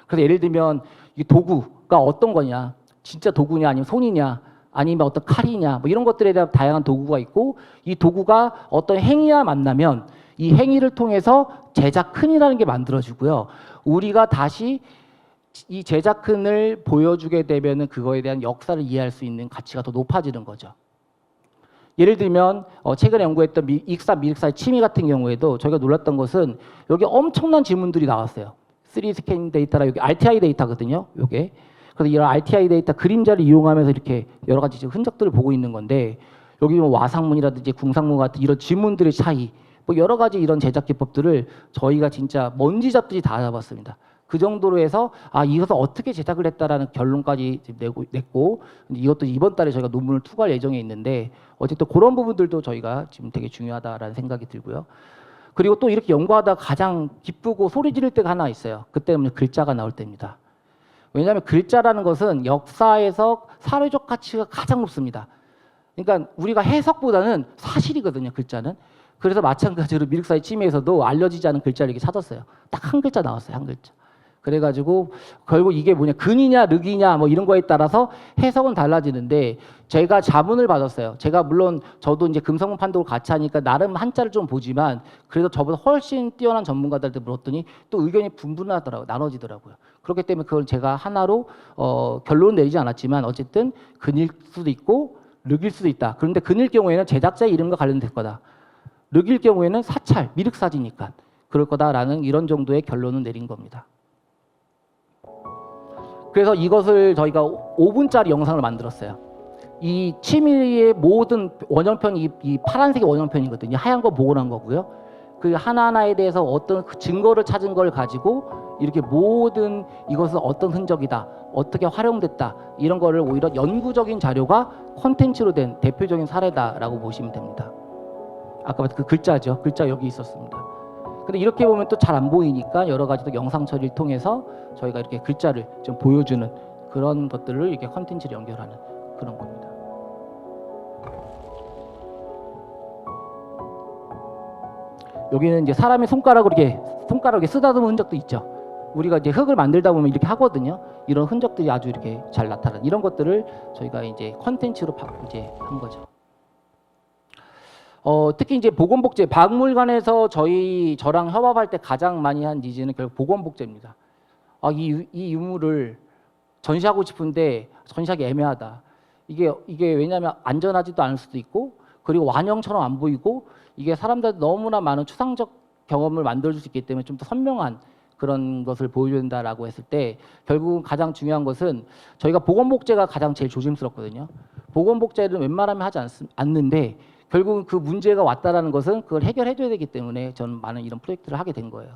그래서 예를 들면 이 도구가 어떤 거냐, 진짜 도구냐 아니면 손이냐 아니면 어떤 칼이냐 뭐 이런 것들에 대한 다양한 도구가 있고 이 도구가 어떤 행위와 만나면 이 행위를 통해서 제작큰이라는 게 만들어지고요. 우리가 다시 이 제작큰을 보여주게 되면은 그거에 대한 역사를 이해할 수 있는 가치가 더 높아지는 거죠. 예를 들면 최근에 연구했던 익사 침이 같은 경우에도 저희가 놀랐던 것은 여기 엄청난 지문들이 나왔어요. 3D 스캐닝 데이터라 여기 RTI 데이터거든요. 요게. 그래서 이런 RTI 데이터 그림자를 이용하면서 이렇게 여러 가지 지금 흔적들을 보고 있는 건데 여기 뭐 와상문이라든지 궁상문 같은 이런 지문들의 차이 뭐 여러 가지 이런 제작 기법들을 저희가 진짜 먼지 잡듯이 다 잡았습니다. 그 정도로 해서 이것을 어떻게 제작을 했다라는 결론까지 냈고 이것도 이번 달에 저희가 논문을 투과할 예정에 있는데 어쨌든 그런 부분들도 저희가 지금 되게 중요하다라는 생각이 들고요. 그리고 또 이렇게 연구하다 가장 기쁘고 소리 지를 때가 하나 있어요. 그때는 글자가 나올 때입니다. 왜냐하면 글자라는 것은 역사에서 사회적 가치가 가장 높습니다. 그러니까 우리가 해석보다는 사실이거든요. 글자는. 그래서 마찬가지로 미륵사의 침해에서도 알려지지 않은 글자를 이렇게 찾았어요. 딱 한 글자 나왔어요. 한 글자. 그래가지고 결국 이게 뭐냐 근이냐 륵이냐 뭐 이런 거에 따라서 해석은 달라지는데 제가 자문을 받았어요. 제가 물론 저도 이제 금성문 판독을 같이 하니까 나름 한자를 좀 보지만 그래도 저보다 훨씬 뛰어난 전문가들한테 물었더니 또 의견이 분분하더라고요. 나눠지더라고요. 그렇기 때문에 그걸 제가 하나로 결론을 내리지 않았지만 어쨌든 근일 수도 있고 륵일 수도 있다. 그런데 근일 경우에는 제작자의 이름과 관련될 거다. 륵일 경우에는 사찰, 미륵사지니까 그럴 거다라는 이런 정도의 결론을 내린 겁니다. 그래서 이것을 저희가 5분짜리 영상을 만들었어요. 이 치밀의 모든 원형편이 이 파란색이 원형편이거든요. 하얀 거 복원한 거고요. 그 하나하나에 대해서 어떤 그 증거를 찾은 걸 가지고 이렇게 모든 이것은 어떤 흔적이다, 어떻게 활용됐다, 이런 거를 오히려 연구적인 자료가 콘텐츠로 된 대표적인 사례다라고 보시면 됩니다. 아까 그 글자죠. 글자 여기 있었습니다. 근데 이렇게 보면 또 잘 안 보이니까 여러 가지 또 영상 처리를 통해서 저희가 이렇게 글자를 좀 보여주는 그런 것들을 이렇게 콘텐츠를 연결하는 그런 겁니다. 여기는 이제 사람의 손가락으로 이렇게 쓰다듬은 흔적도 있죠. 우리가 이제 흙을 만들다 보면 이렇게 하거든요. 이런 흔적들이 아주 이렇게 잘 나타나는 이런 것들을 저희가 이제 콘텐츠로 이제 한 거죠. 특히 이제 보건복제, 박물관에서 저랑 협업할 때 가장 많이 한 니즈는 결국 보건복제입니다. 이 유물을 전시하고 싶은데 전시하기 애매하다. 이게 왜냐하면 안전하지도 않을 수도 있고, 그리고 완형처럼 안 보이고, 이게 사람들 너무나 많은 추상적 경험을 만들어줄 수 있기 때문에 좀 더 선명한 그런 것을 보여줘야 된다라고 했을 때, 결국은 가장 중요한 것은 저희가 보건복제가 가장 제일 조심스럽거든요. 보건복제는 웬만하면 하지 않는데 결국은 그 문제가 왔다라는 것은 그걸 해결해줘야 되기 때문에 저는 많은 이런 프로젝트를 하게 된 거예요.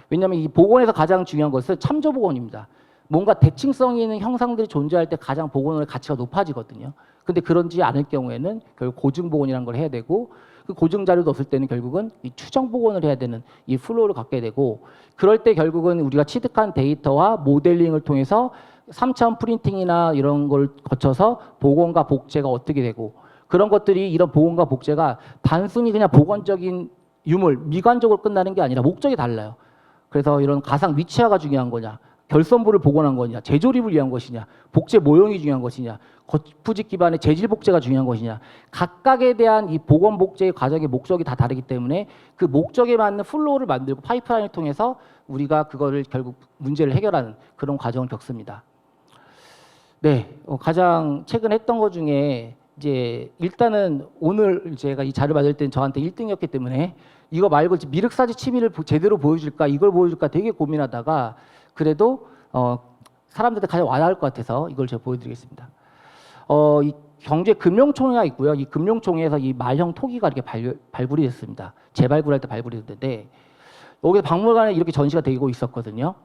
왜냐하면 이 복원에서 가장 중요한 것은 참조 복원입니다. 뭔가 대칭성이 있는 형상들이 존재할 때 가장 복원의 가치가 높아지거든요. 근데 그런지 않을 경우에는 결국 고증 복원이라는 걸 해야 되고, 그 고증 자료도 없을 때는 결국은 이 추정 복원을 해야 되는 이 플로우를 갖게 되고, 그럴 때 결국은 우리가 취득한 데이터와 모델링을 통해서 3차원 프린팅이나 이런 걸 거쳐서 복원과 복제가 어떻게 되고, 그런 것들이 이런 복원과 복제가 단순히 그냥 복원적인 유물, 미관적으로 끝나는 게 아니라 목적이 달라요. 그래서 이런 가상 위치화가 중요한 거냐, 결선부를 복원한 거냐, 재조립을 위한 것이냐, 복제 모형이 중요한 것이냐, 거푸집 기반의 재질 복제가 중요한 것이냐, 각각에 대한 이 복원 복제의 과정의 목적이 다 다르기 때문에 그 목적에 맞는 플로우를 만들고 파이프라인을 통해서 우리가 그거를 결국 문제를 해결하는 그런 과정을 겪습니다. 네, 가장 최근 했던 것 중에 이제 일단은 오늘 제가 이 자료 받을 때는 저한테 1등이었기 때문에 이거 말고 미륵사지 취미를 제대로 보여줄까, 이걸 보여줄까 되게 고민하다가 그래도 사람들한테 가장 와닿을 것 같아서 이걸 제가 보여드리겠습니다. 이 경제금융총회가 있고요. 이 금융총회에서 이 말형 토기가 이렇게 발굴이 됐습니다. 재발굴할 때 발굴이 됐는데 여기 박물관에 이렇게 전시가 되고 있었거든요.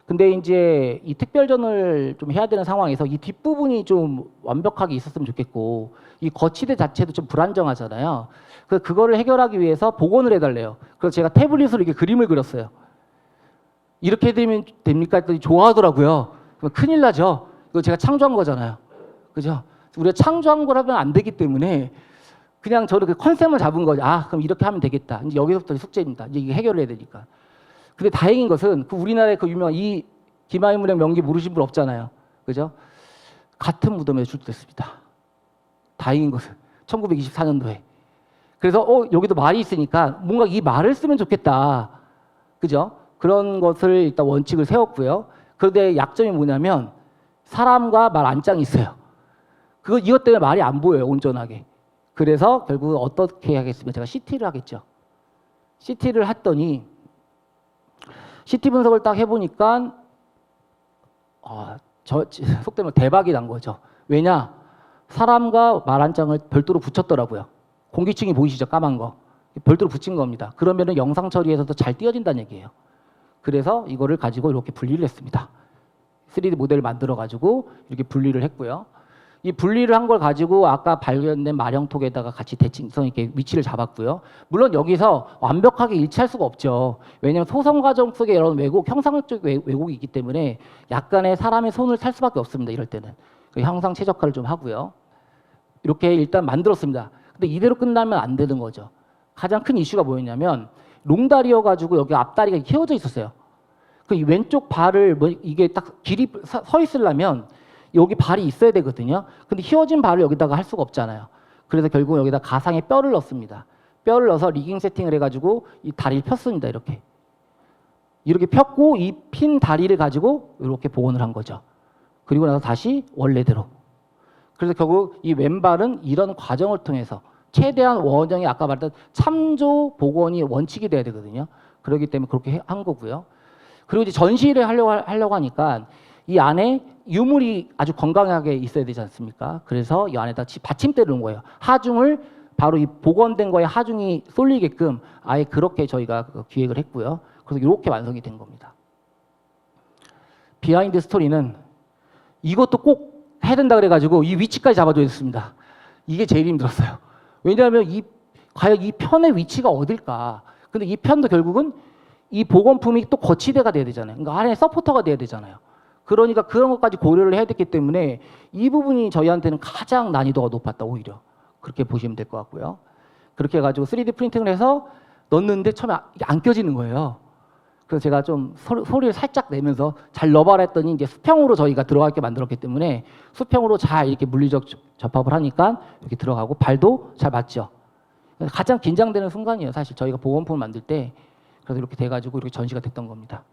근데 이제 이 특별전을 좀 해야 되는 상황에서 이 뒷부분이 좀 완벽하게 있었으면 좋겠고, 이 거치대 자체도 좀 불안정하잖아요. 그거를 해결하기 위해서 복원을 해달래요. 그래서 제가 태블릿으로 이렇게 그림을 그렸어요. 이렇게 해드리면 됩니까? 했더니 좋아하더라고요. 그럼 큰일 나죠. 이거 제가 창조한 거잖아요. 그죠? 우리가 창조한 거라면 안 되기 때문에 그냥 저를 그 컨셉을 잡은 거죠. 그럼 이렇게 하면 되겠다. 이제 여기서부터 숙제입니다. 이제 이게 해결을 해야 되니까. 근데 다행인 것은 그 우리나라의 그 유명한 이 김하인문의 명기 모르신 분 없잖아요. 그죠? 같은 무덤에 출토됐습니다. 다행인 것은 1924년도에. 그래서 여기도 말이 있으니까 뭔가 이 말을 쓰면 좋겠다. 그죠? 그런 것을 일단 원칙을 세웠고요. 그런데 약점이 뭐냐면 사람과 말 안장이 있어요. 이것 때문에 말이 안 보여요, 온전하게. 그래서 결국 어떻게 하겠습니까? 제가 CT를 하겠죠. CT를 했더니 CT 분석을 딱 해보니까 속되면 대박이 난 거죠. 왜냐? 사람과 말 안장을 별도로 붙였더라고요. 공기층이 보이시죠? 까만 거. 별도로 붙인 겁니다. 그러면은 영상 처리에서도 잘 띄어진다는 얘기예요. 그래서 이거를 가지고 이렇게 분리를 했습니다. 3D 모델을 만들어 가지고 이렇게 분리를 했고요. 이 분리를 한 걸 가지고 아까 발견된 말형톡에다가 같이 대칭성 있게 위치를 잡았고요. 물론 여기서 완벽하게 일치할 수가 없죠. 왜냐하면 소성 과정 속에 이런 형상적 왜곡이 있기 때문에 약간의 사람의 손을 살 수밖에 없습니다. 이럴 때는 형상 최적화를 좀 하고요. 이렇게 일단 만들었습니다. 근데 이대로 끝나면 안 되는 거죠. 가장 큰 이슈가 뭐였냐면 롱다리여 가지고 여기 앞다리가 휘어져 있었어요. 그 왼쪽 발을 이게 딱 길이 서 있으려면 여기 발이 있어야 되거든요. 근데 휘어진 발을 여기다가 할 수가 없잖아요. 그래서 결국 여기다 가상의 뼈를 넣습니다. 뼈를 넣어서 리깅 세팅을 해가지고 이 다리를 폈습니다. 이렇게 폈고 이 핀 다리를 가지고 이렇게 복원을 한 거죠. 그리고 나서 다시 원래대로. 그래서 결국 이 왼발은 이런 과정을 통해서 최대한 원형이 아까 말했던 참조 복원이 원칙이 돼야 되거든요. 그렇기 때문에 그렇게 한 거고요. 그리고 이제 전시를 하려고 하니까 이 안에 유물이 아주 건강하게 있어야 되지 않습니까? 그래서 이 안에다 받침대를 놓은 거예요. 하중을 바로 이 복원된 거에 하중이 쏠리게끔 아예 그렇게 저희가 기획을 했고요. 그래서 이렇게 완성이 된 겁니다. 비하인드 스토리는 이것도 꼭 해야 된다 그래가지고 이 위치까지 잡아줘야 됐습니다. 이게 제일 힘들었어요. 왜냐하면 과연 이 편의 위치가 어딜까? 근데 이 편도 결국은 이 복원품이 또 거치대가 돼야 되잖아요. 그러니까 안에 서포터가 돼야 되잖아요. 그러니까 그런 것까지 고려를 해야 됐기 때문에 이 부분이 저희한테는 가장 난이도가 높았다, 오히려. 그렇게 보시면 될 것 같고요. 그렇게 해가지고 3D 프린팅을 해서 넣었는데 처음에 안 껴지는 거예요. 그래서 제가 좀 소리를 살짝 내면서 잘 넣어봐라 했더니 이제 수평으로 저희가 들어가게 만들었기 때문에 수평으로 잘 이렇게 물리적 접합을 하니까 이렇게 들어가고 발도 잘 맞죠. 가장 긴장되는 순간이에요, 사실 저희가 복원품을 만들 때. 그래서 이렇게 돼가지고 이렇게 전시가 됐던 겁니다.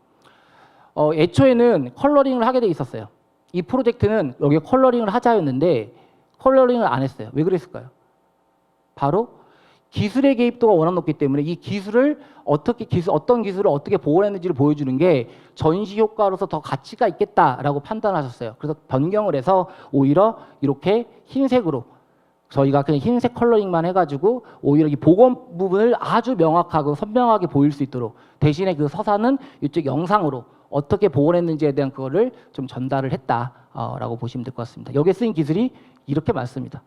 애초에는 컬러링을 하게 돼 있었어요. 이 프로젝트는 여기 컬러링을 하자였는데 컬러링을 안 했어요. 왜 그랬을까요? 바로 기술의 개입도가 워낙 높기 때문에 이 기술을 어떤 기술을 어떻게 복원했는지를 보여주는 게 전시 효과로서 더 가치가 있겠다라고 판단하셨어요. 그래서 변경을 해서 오히려 이렇게 흰색으로 저희가 그냥 흰색 컬러링만 해가지고 오히려 이 복원 부분을 아주 명확하고 선명하게 보일 수 있도록 대신에 그 서사는 이쪽 영상으로 어떻게 복원했는지에 대한 그거를 좀 전달을 했다라고 보시면 될 것 같습니다. 여기에 쓰인 기술이 이렇게 많습니다.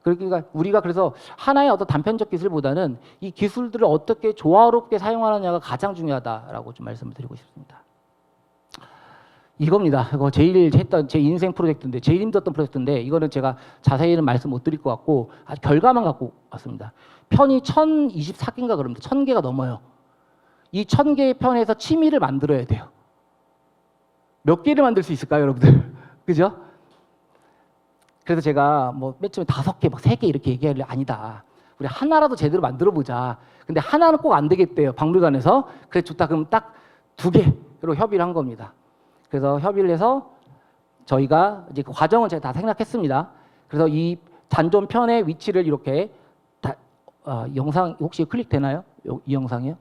그러니까 우리가 그래서 하나의 어떤 단편적 기술보다는 이 기술들을 어떻게 조화롭게 사용하느냐가 가장 중요하다라고 좀 말씀을 드리고 싶습니다. 이겁니다. 이거 제일 했던 제 인생 프로젝트인데 제일 힘들었던 프로젝트인데 이거는 제가 자세히는 말씀 못 드릴 것 같고 아주 결과만 갖고 왔습니다. 편이 1024개인가 그럽니다. 1000개가 넘어요. 이 1000개의 편에서 취미를 만들어야 돼요. 몇 개를 만들 수 있을까요, 여러분들? 그죠? 그래서 제가 뭐 맨 처음에 5개, 막 3개 이렇게 얘기하길래 아니다. 우리 하나라도 제대로 만들어 보자. 근데 하나는 꼭 안 되겠대요, 박물관에서. 그래 좋다. 그럼 딱 2개로 협의를 한 겁니다. 그래서 협의를 해서 저희가 이제 그 과정은 제가 다 생략했습니다. 그래서 이 단존 편의 위치를 이렇게 영상 혹시 클릭되나요? 이 영상이요?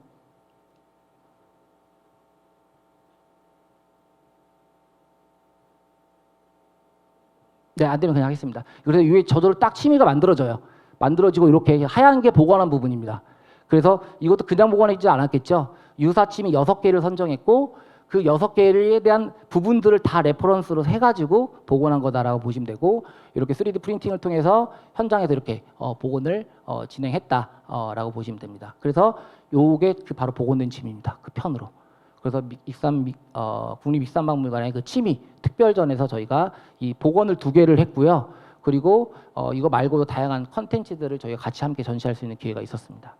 네, 안 되면 그냥 하겠습니다. 그래서 위에 저절로 딱 취미가 만들어져요. 만들어지고 이렇게 하얀 게 복원한 부분입니다. 그래서 이것도 그냥 복원하지 않았겠죠. 유사 취미 6개를 선정했고 그 6개에 대한 부분들을 다 레퍼런스로 해가지고 복원한 거다라고 보시면 되고 이렇게 3D 프린팅을 통해서 현장에서 이렇게 복원을 진행했다라고 보시면 됩니다. 그래서 요게 바로 복원된 취미입니다. 그 편으로. 그래서 국립익산박물관의 그 취미 특별전에서 저희가 이 복원을 2개를 했고요. 그리고 이거 말고도 다양한 컨텐츠들을 저희가 같이 함께 전시할 수 있는 기회가 있었습니다.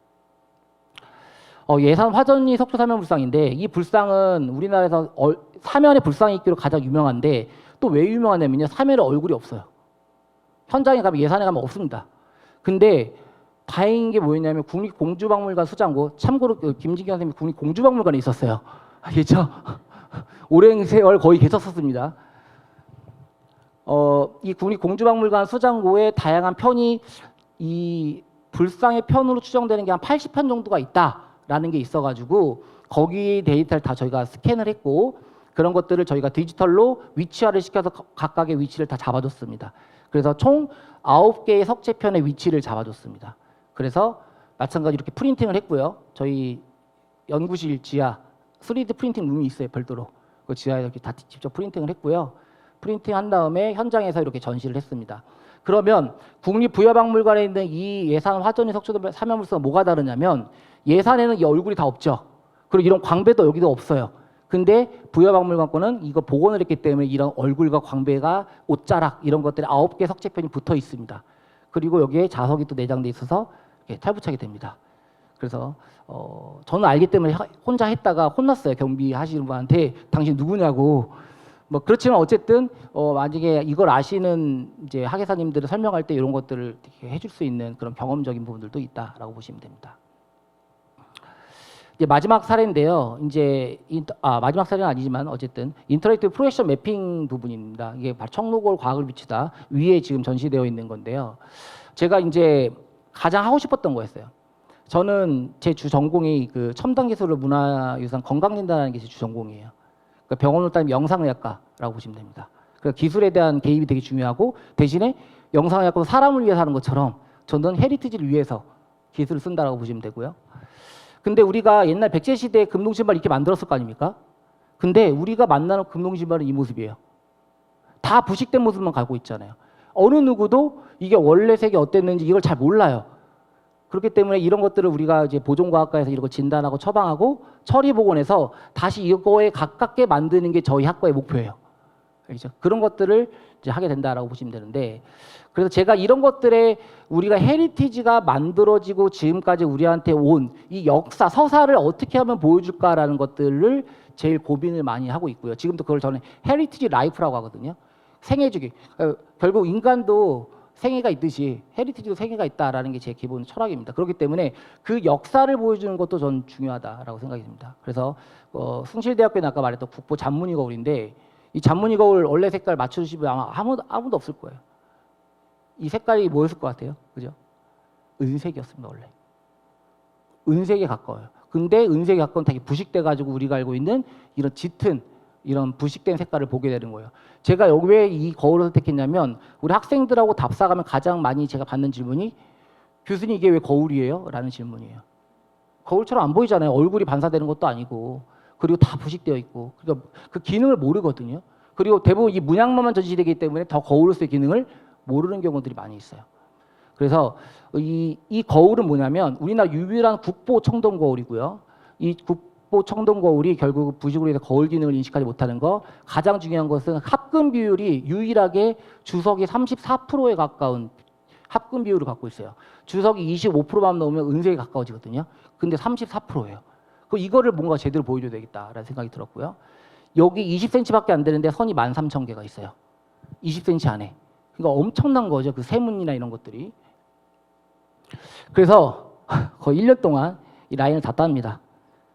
예산 화전이 석조 사면불상인데 이 불상은 우리나라에서 사면에 불상이 있기로 가장 유명한데 또 왜 유명하냐면요. 사면에 얼굴이 없어요. 현장에 가면 예산에 가면 없습니다. 근데 다행인 게 뭐였냐면 국립공주박물관 수장고, 참고로 김진경 선생님이 국립공주박물관에 있었어요. 알겠죠? 오랜 세월 거의 계셨었습니다. 이 국립공주박물관 수장고에 다양한 편이 이 불상의 편으로 추정되는 게 한 80편 정도가 있다라는 게 있어가지고 거기 데이터를 다 저희가 스캔을 했고 그런 것들을 저희가 디지털로 위치화를 시켜서 각각의 위치를 다 잡아줬습니다. 그래서 총 9개의 석재편의 위치를 잡아줬습니다. 그래서 마찬가지로 이렇게 프린팅을 했고요. 저희 연구실 지하 3D 프린팅 룸이 있어요, 별도로. 그 지하에 이렇게 다 직접 프린팅을 했고요. 프린팅한 다음에 현장에서 이렇게 전시를 했습니다. 그러면 국립부여박물관에 있는 이 예산 화전이 석조 사면불상은 뭐가 다르냐면 예산에는 이 얼굴이 다 없죠. 그리고 이런 광배도 여기도 없어요. 근데 부여박물관 거는 이거 복원을 했기 때문에 이런 얼굴과 광배가 옷자락 이런 것들이 9개 석재편이 붙어 있습니다. 그리고 여기에 자석이 또 내장돼 있어서 이렇게 탈부착이 됩니다. 그래서 저는 알기 때문에 혼자 했다가 혼났어요. 경비하시는 분한테 당신 누구냐고. 뭐 그렇지만 어쨌든 만약에 이걸 아시는 이제 학예사님들을 설명할 때 이런 것들을 해줄 수 있는 그런 경험적인 부분들도 있다라고 보시면 됩니다. 이제 마지막 사례인데요. 이제 마지막 사례는 아니지만 어쨌든 인터랙티브 프로젝션 매핑 부분입니다. 이게 바로 청록월 과학을 비추다 위에 지금 전시되어 있는 건데요. 제가 이제 가장 하고 싶었던 거였어요. 저는 제 주 전공이 그 첨단 기술을 문화유산 건강진단하는 게 제 주 전공이에요. 그러니까 병원으로 따지면 영상의학과라고 보시면 됩니다. 그러니까 기술에 대한 개입이 되게 중요하고 대신에 영상의학과는 사람을 위해 사는 것처럼 저는 헤리티지를 위해서 기술을 쓴다라고 보시면 되고요. 근데 우리가 옛날 백제 시대에 금동 신발 이렇게 만들었을 거 아닙니까? 근데 우리가 만나는 금동 신발은 이 모습이에요. 다 부식된 모습만 갖고 있잖아요. 어느 누구도 이게 원래 색이 어땠는지 이걸 잘 몰라요. 그렇기 때문에 이런 것들을 우리가 이제 보존과학과에서 이런 거 진단하고 처방하고 처리 복원해서 다시 이거에 가깝게 만드는 게 저희 학과의 목표예요. 그렇죠? 그런 것들을 이제 하게 된다라고 보시면 되는데, 그래서 제가 이런 것들에 우리가 헤리티지가 만들어지고 지금까지 우리한테 온 이 역사 서사를 어떻게 하면 보여줄까라는 것들을 제일 고민을 많이 하고 있고요. 지금도 그걸 저는 헤리티지 라이프라고 하거든요. 생애주기. 결국 인간도 생애가 있듯이 헤리티지도 생애가 있다라는 게 제 기본 철학입니다. 그렇기 때문에 그 역사를 보여주는 것도 전 중요하다라고 생각이 듭니다. 그래서 숭실대학교는 아까 말했던 국보 잔무늬 거울인데, 이 잔무늬 거울 원래 색깔 맞춰주시면 아마 아무도 없을 거예요. 이 색깔이 뭐였을 것 같아요? 그죠? 은색이었습니다, 원래. 은색에 가까워요. 근데 은색에 가까운 되게 부식돼가지고 우리가 알고 있는 이런 짙은 이런 부식된 색깔을 보게 되는 거예요. 제가 여기 왜 이 거울을 선택했냐면, 우리 학생들하고 답사가면 가장 많이 제가 받는 질문이 교수님 이게 왜 거울이에요? 라는 질문이에요. 거울처럼 안 보이잖아요. 얼굴이 반사되는 것도 아니고, 그리고 다 부식되어 있고, 그러니까 그 기능을 모르거든요. 그리고 대부분 이 문양만만 전시되기 때문에 더 거울로서의 기능을 모르는 경우들이 많이 있어요. 그래서 이 거울은 뭐냐면 우리나라 유일한 국보 청동 거울이고요. 이 국보 청동 거울이 결국 부식으로 해서 거울 기능을 인식하지 못하는 거, 가장 중요한 것은 합금 비율이 유일하게 주석이 34%에 가까운 합금 비율을 갖고 있어요. 주석이 25%만 넘으면 은색에 가까워지거든요. 근데 34%예요. 그럼 이거를 뭔가 제대로 보여줘야 되겠다라는 생각이 들었고요. 여기 20cm밖에 안 되는데 선이 13,000개가 있어요. 20cm 안에. 그러니까 엄청난 거죠. 그 세문이나 이런 것들이. 그래서 거의 1년 동안 이 라인을 다 땁니다.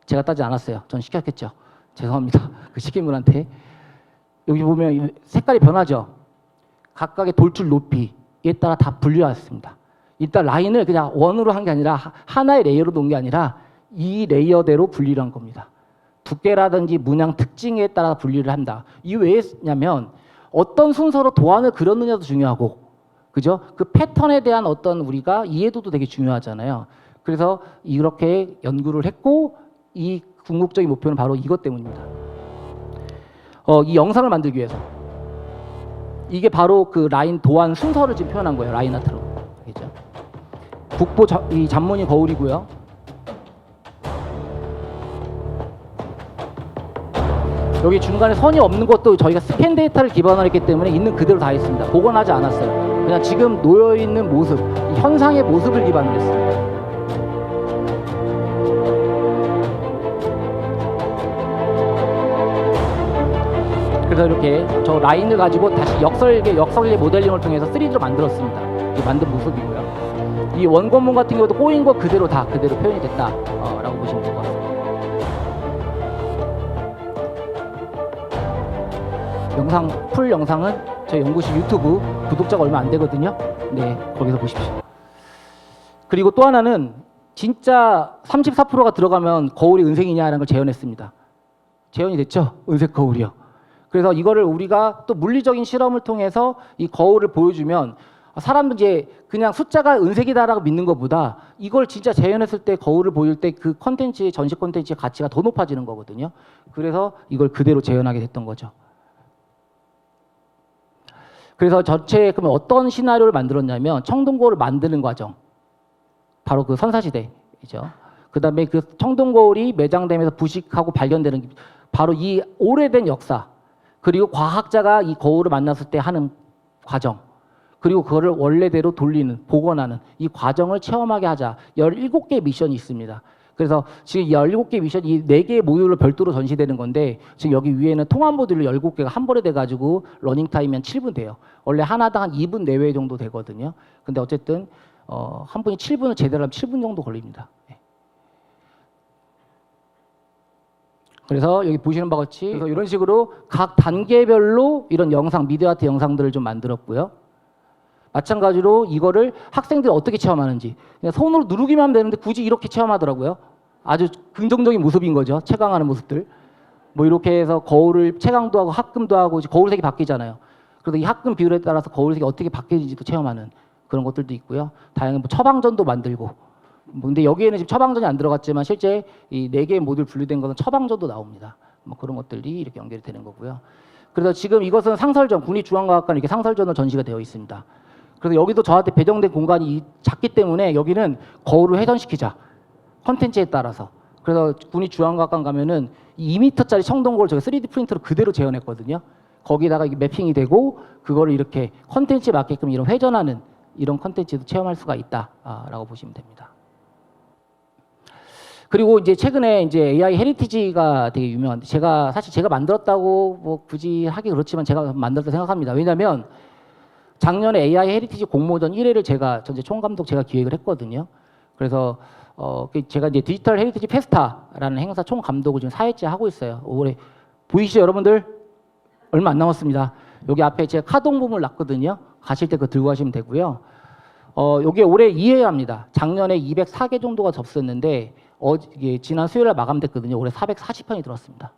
제가 따지 않았어요. 전 시켰겠죠. 죄송합니다. 그 시킨 분한테. 여기 보면 색깔이 변하죠. 각각의 돌출 높이에 따라 다 분류했습니다. 일단 라인을 그냥 원으로 한 게 아니라 하나의 레이어로 놓은 게 아니라 이 레이어대로 분리를 한 겁니다. 두께라든지 문양 특징에 따라 분리를 한다. 이 왜냐면 어떤 순서로 도안을 그렸느냐도 중요하고, 그죠? 그 패턴에 대한 어떤 우리가 이해도도 되게 중요하잖아요. 그래서 이렇게 연구를 했고, 이 궁극적인 목표는 바로 이것 때문입니다. 이 영상을 만들기 위해서. 이게 바로 그 라인 도안 순서를 지금 표현한 거예요. 라인 아트로. 그죠? 국보 이 잔무늬 거울이고요. 여기 중간에 선이 없는 것도 저희가 스캔 데이터를 기반으로 했기 때문에 있는 그대로 다 했습니다. 복원하지 않았어요. 그냥 지금 놓여있는 모습, 이 현상의 모습을 기반으로 했습니다. 그래서 이렇게 저 라인을 가지고 다시 역설계 모델링을 통해서 3D로 만들었습니다. 이 만든 모습이고요. 이 원본문 같은 경우도 꼬인 거 그대로 다 그대로 표현이 됐다라고 보시면 될 것 같습니다. 풀 영상은 저희 연구실 유튜브 구독자가 얼마 안 되거든요. 네, 거기서 보십시오. 그리고 또 하나는 진짜 34%가 들어가면 거울이 은색이냐라는 걸 재현했습니다. 재현이 됐죠? 은색 거울이요. 그래서 이거를 우리가 또 물리적인 실험을 통해서 이 거울을 보여주면 사람들 이제 그냥 숫자가 은색이다라고 믿는 것보다 이걸 진짜 재현했을 때 거울을 보일 때 그 컨텐츠의 전시 컨텐츠의 가치가 더 높아지는 거거든요. 그래서 이걸 그대로 재현하게 됐던 거죠. 그래서 전체에 그러면 어떤 시나리오를 만들었냐면 청동거울을 만드는 과정, 바로 그 선사시대이죠. 그 다음에 그 청동거울이 매장되면서 부식하고 발견되는 바로 이 오래된 역사, 그리고 과학자가 이 거울을 만났을 때 하는 과정, 그리고 그거를 원래대로 돌리는, 복원하는 이 과정을 체험하게 하자. 17개의 미션이 있습니다. 그래서 지금 17개 미션, 이 4개의 모듈로 별도로 전시되는 건데, 지금 여기 위에는 통합 모듈로 17개가 한 번에 돼가지고 러닝타임이 한 7분 돼요. 원래 하나당 한 2분 내외 정도 되거든요. 근데 어쨌든 한 분이 7분을 제대로 하면 7분 정도 걸립니다. 그래서 여기 보시는 바와 같이 그래서 이런 식으로 각 단계별로 이런 영상, 미디어 아트 영상들을 좀 만들었고요. 마찬가지로 이거를 학생들이 어떻게 체험하는지 그냥 손으로 누르기만 하면 되는데 굳이 이렇게 체험하더라고요. 아주 긍정적인 모습인 거죠. 채광하는 모습들. 뭐 이렇게 해서 거울을 채광도 하고 합금도 하고 거울색이 바뀌잖아요. 그래서 이 합금 비율에 따라서 거울색이 어떻게 바뀌는지도 체험하는 그런 것들도 있고요. 다양한 뭐 처방전도 만들고. 근데 여기에는 지금 처방전이 안 들어갔지만 실제 이 4개의 모듈 분류된 것은 처방전도 나옵니다. 뭐 그런 것들이 이렇게 연결이 되는 거고요. 그래서 지금 이것은 상설전, 국립중앙과학관 이렇게 상설전으로 전시가 되어 있습니다. 그래서 여기도 저한테 배정된 공간이 작기 때문에 여기는 거울을 회전시키자. 컨텐츠에 따라서. 그래서 국립중앙과학관 가면은 2m짜리 청동거를 제가 3D 프린터로 그대로 재현했거든요. 거기다가 이게 매핑이 되고 그거를 이렇게 컨텐츠에 맞게끔 이런 회전하는 이런 컨텐츠도 체험할 수가 있다라고 보시면 됩니다. 그리고 이제 최근에 이제 AI 헤리티지가 되게 유명한데 사실 제가 만들었다고 뭐 굳이 하기 그렇지만 제가 만들었다 생각합니다. 왜냐하면 작년에 AI 헤리티지 공모전 1회를 제가 전체 총감독 제가 기획을 했거든요. 그래서 제가 이제 디지털 헤리티지 페스타라는 행사 총감독을 지금 4회째 하고 있어요. 올해 보이시죠 여러분들? 얼마 안 남았습니다. 여기 앞에 제가 카동품을 놨거든요. 가실 때 그거 들고 가시면 되고요. 여기 올해 2회 합니다. 작년에 204개 정도가 접수했는데 이게 지난 수요일에 마감됐거든요. 올해 440편이 들어왔습니다.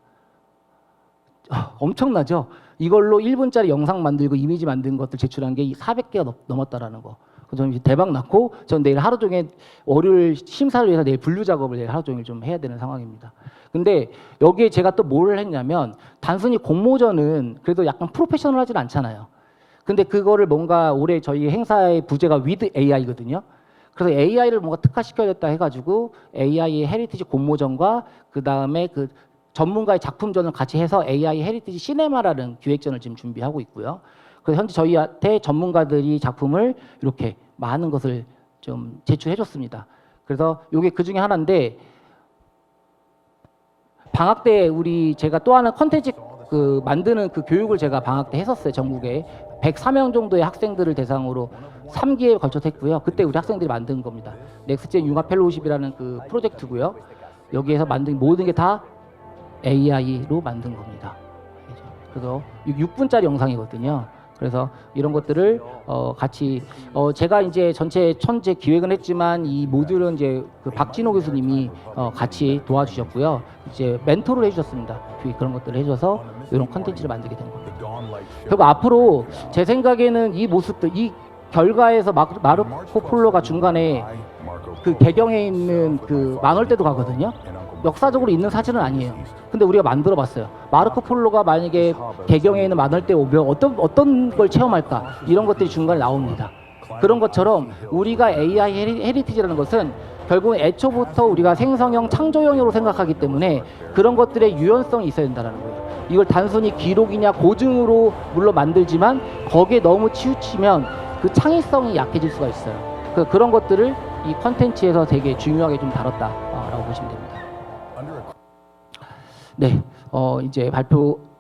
엄청나죠? 이걸로 1분짜리 영상 만들고 이미지 만든 것들 제출한 게 400개가 넘었다라는 거. 저는 대박 났고 전 내일 하루 종일 월요일 심사를 위해서 내일 분류 작업을 내일 하루 종일 좀 해야 되는 상황입니다. 근데 여기에 제가 또 뭘 했냐면 단순히 공모전은 그래도 약간 프로페셔널하진 않잖아요. 근데 그거를 뭔가 올해 저희 행사의 부제가 with AI거든요. 그래서 AI를 뭔가 특화시켜야겠다 해가지고 AI 헤리티지 공모전과 그 다음에 그 전문가의 작품전을 같이 해서 AI 헤리티지 시네마라는 기획전을 지금 준비하고 있고요. 그래서 현재 저희한테 전문가들이 작품을 이렇게 많은 것을 좀 제출해줬습니다. 그래서 이게 그 중에 하나인데 방학 때 제가 또 하나 컨텐츠 만드는 그 교육을 제가 방학 때 했었어요. 전국에 104명 정도의 학생들을 대상으로 3기에 걸쳐서 했고요. 그때 우리 학생들이 만든 겁니다. 넥스트젠 융합 펠로우십이라는 그 프로젝트고요. 여기에서 만든 모든 게 다 AI로 만든 겁니다. 그래서 6분짜리 영상이거든요. 그래서 이런 것들을 같이 제가 이제 전체 기획은 했지만 이 모듈은 이제 그 박진호 교수님이 같이 도와주셨고요. 이제 멘토를 해주셨습니다. 그런 것들을 해줘서 이런 컨텐츠를 만들게 된 겁니다. 그리고 앞으로 제 생각에는 이 모습들, 이 결과에서 마르코 폴로가 중간에 그 배경에 있는 그 만월대도 가거든요. 역사적으로 있는 사진은 아니에요. 근데 우리가 만들어 봤어요. 마르코 폴로가 만약에 배경에 있는 만월대 오면 어떤 걸 체험할까? 이런 것들이 중간에 나옵니다. 그런 것처럼 우리가 AI 헤리티지라는 것은 결국은 애초부터 우리가 생성형, 창조형으로 생각하기 때문에 그런 것들의 유연성이 있어야 된다는 거예요. 이걸 단순히 기록이냐 고증으로 물론 만들지만 거기에 너무 치우치면 그 창의성이 약해질 수가 있어요. 그런 것들을 이 컨텐츠에서 되게 중요하게 좀 다뤘다라고 보시면 됩니다. 네, 이제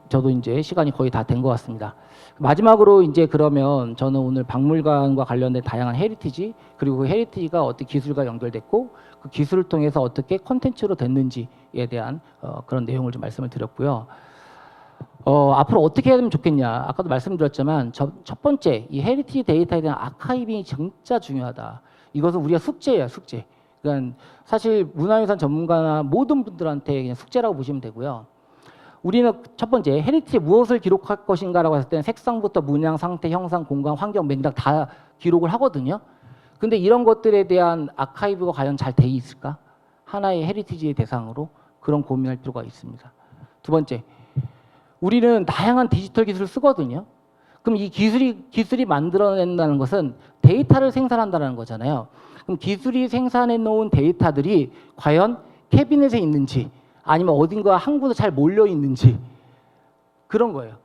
저도 이제 시간이 거의 다 된 것 같습니다. 마지막으로 이제 그러면 저는 오늘 박물관과 관련된 다양한 헤리티지 그리고 그 헤리티지가 어떻게 기술과 연결됐고 그 기술을 통해서 어떻게 콘텐츠로 됐는지에 대한 그런 내용을 좀 말씀을 드렸고요. 앞으로 어떻게 해야 되면 좋겠냐. 아까도 말씀드렸지만 첫 번째 이 헤리티지 데이터에 대한 아카이빙이 진짜 중요하다. 이것은 우리가 숙제예요, 숙제. 그러니까 사실 문화유산 전문가나 모든 분들한테 그냥 숙제라고 보시면 되고요. 우리는 첫 번째 헤리티지에 무엇을 기록할 것인가라고 했을 때는 색상부터 문양, 상태, 형상, 공간, 환경, 맥락 다 기록을 하거든요. 근데 이런 것들에 대한 아카이브가 과연 잘 돼 있을까? 하나의 헤리티지의 대상으로 그런 고민할 필요가 있습니다. 두 번째, 우리는 다양한 디지털 기술을 쓰거든요. 그럼 이 기술이 만들어낸다는 것은 데이터를 생산한다는 거잖아요. 그럼 기술이 생산해 놓은 데이터들이 과연 캐비넷에 있는지 아니면 어딘가 한 곳에 잘 몰려 있는지 그런 거예요.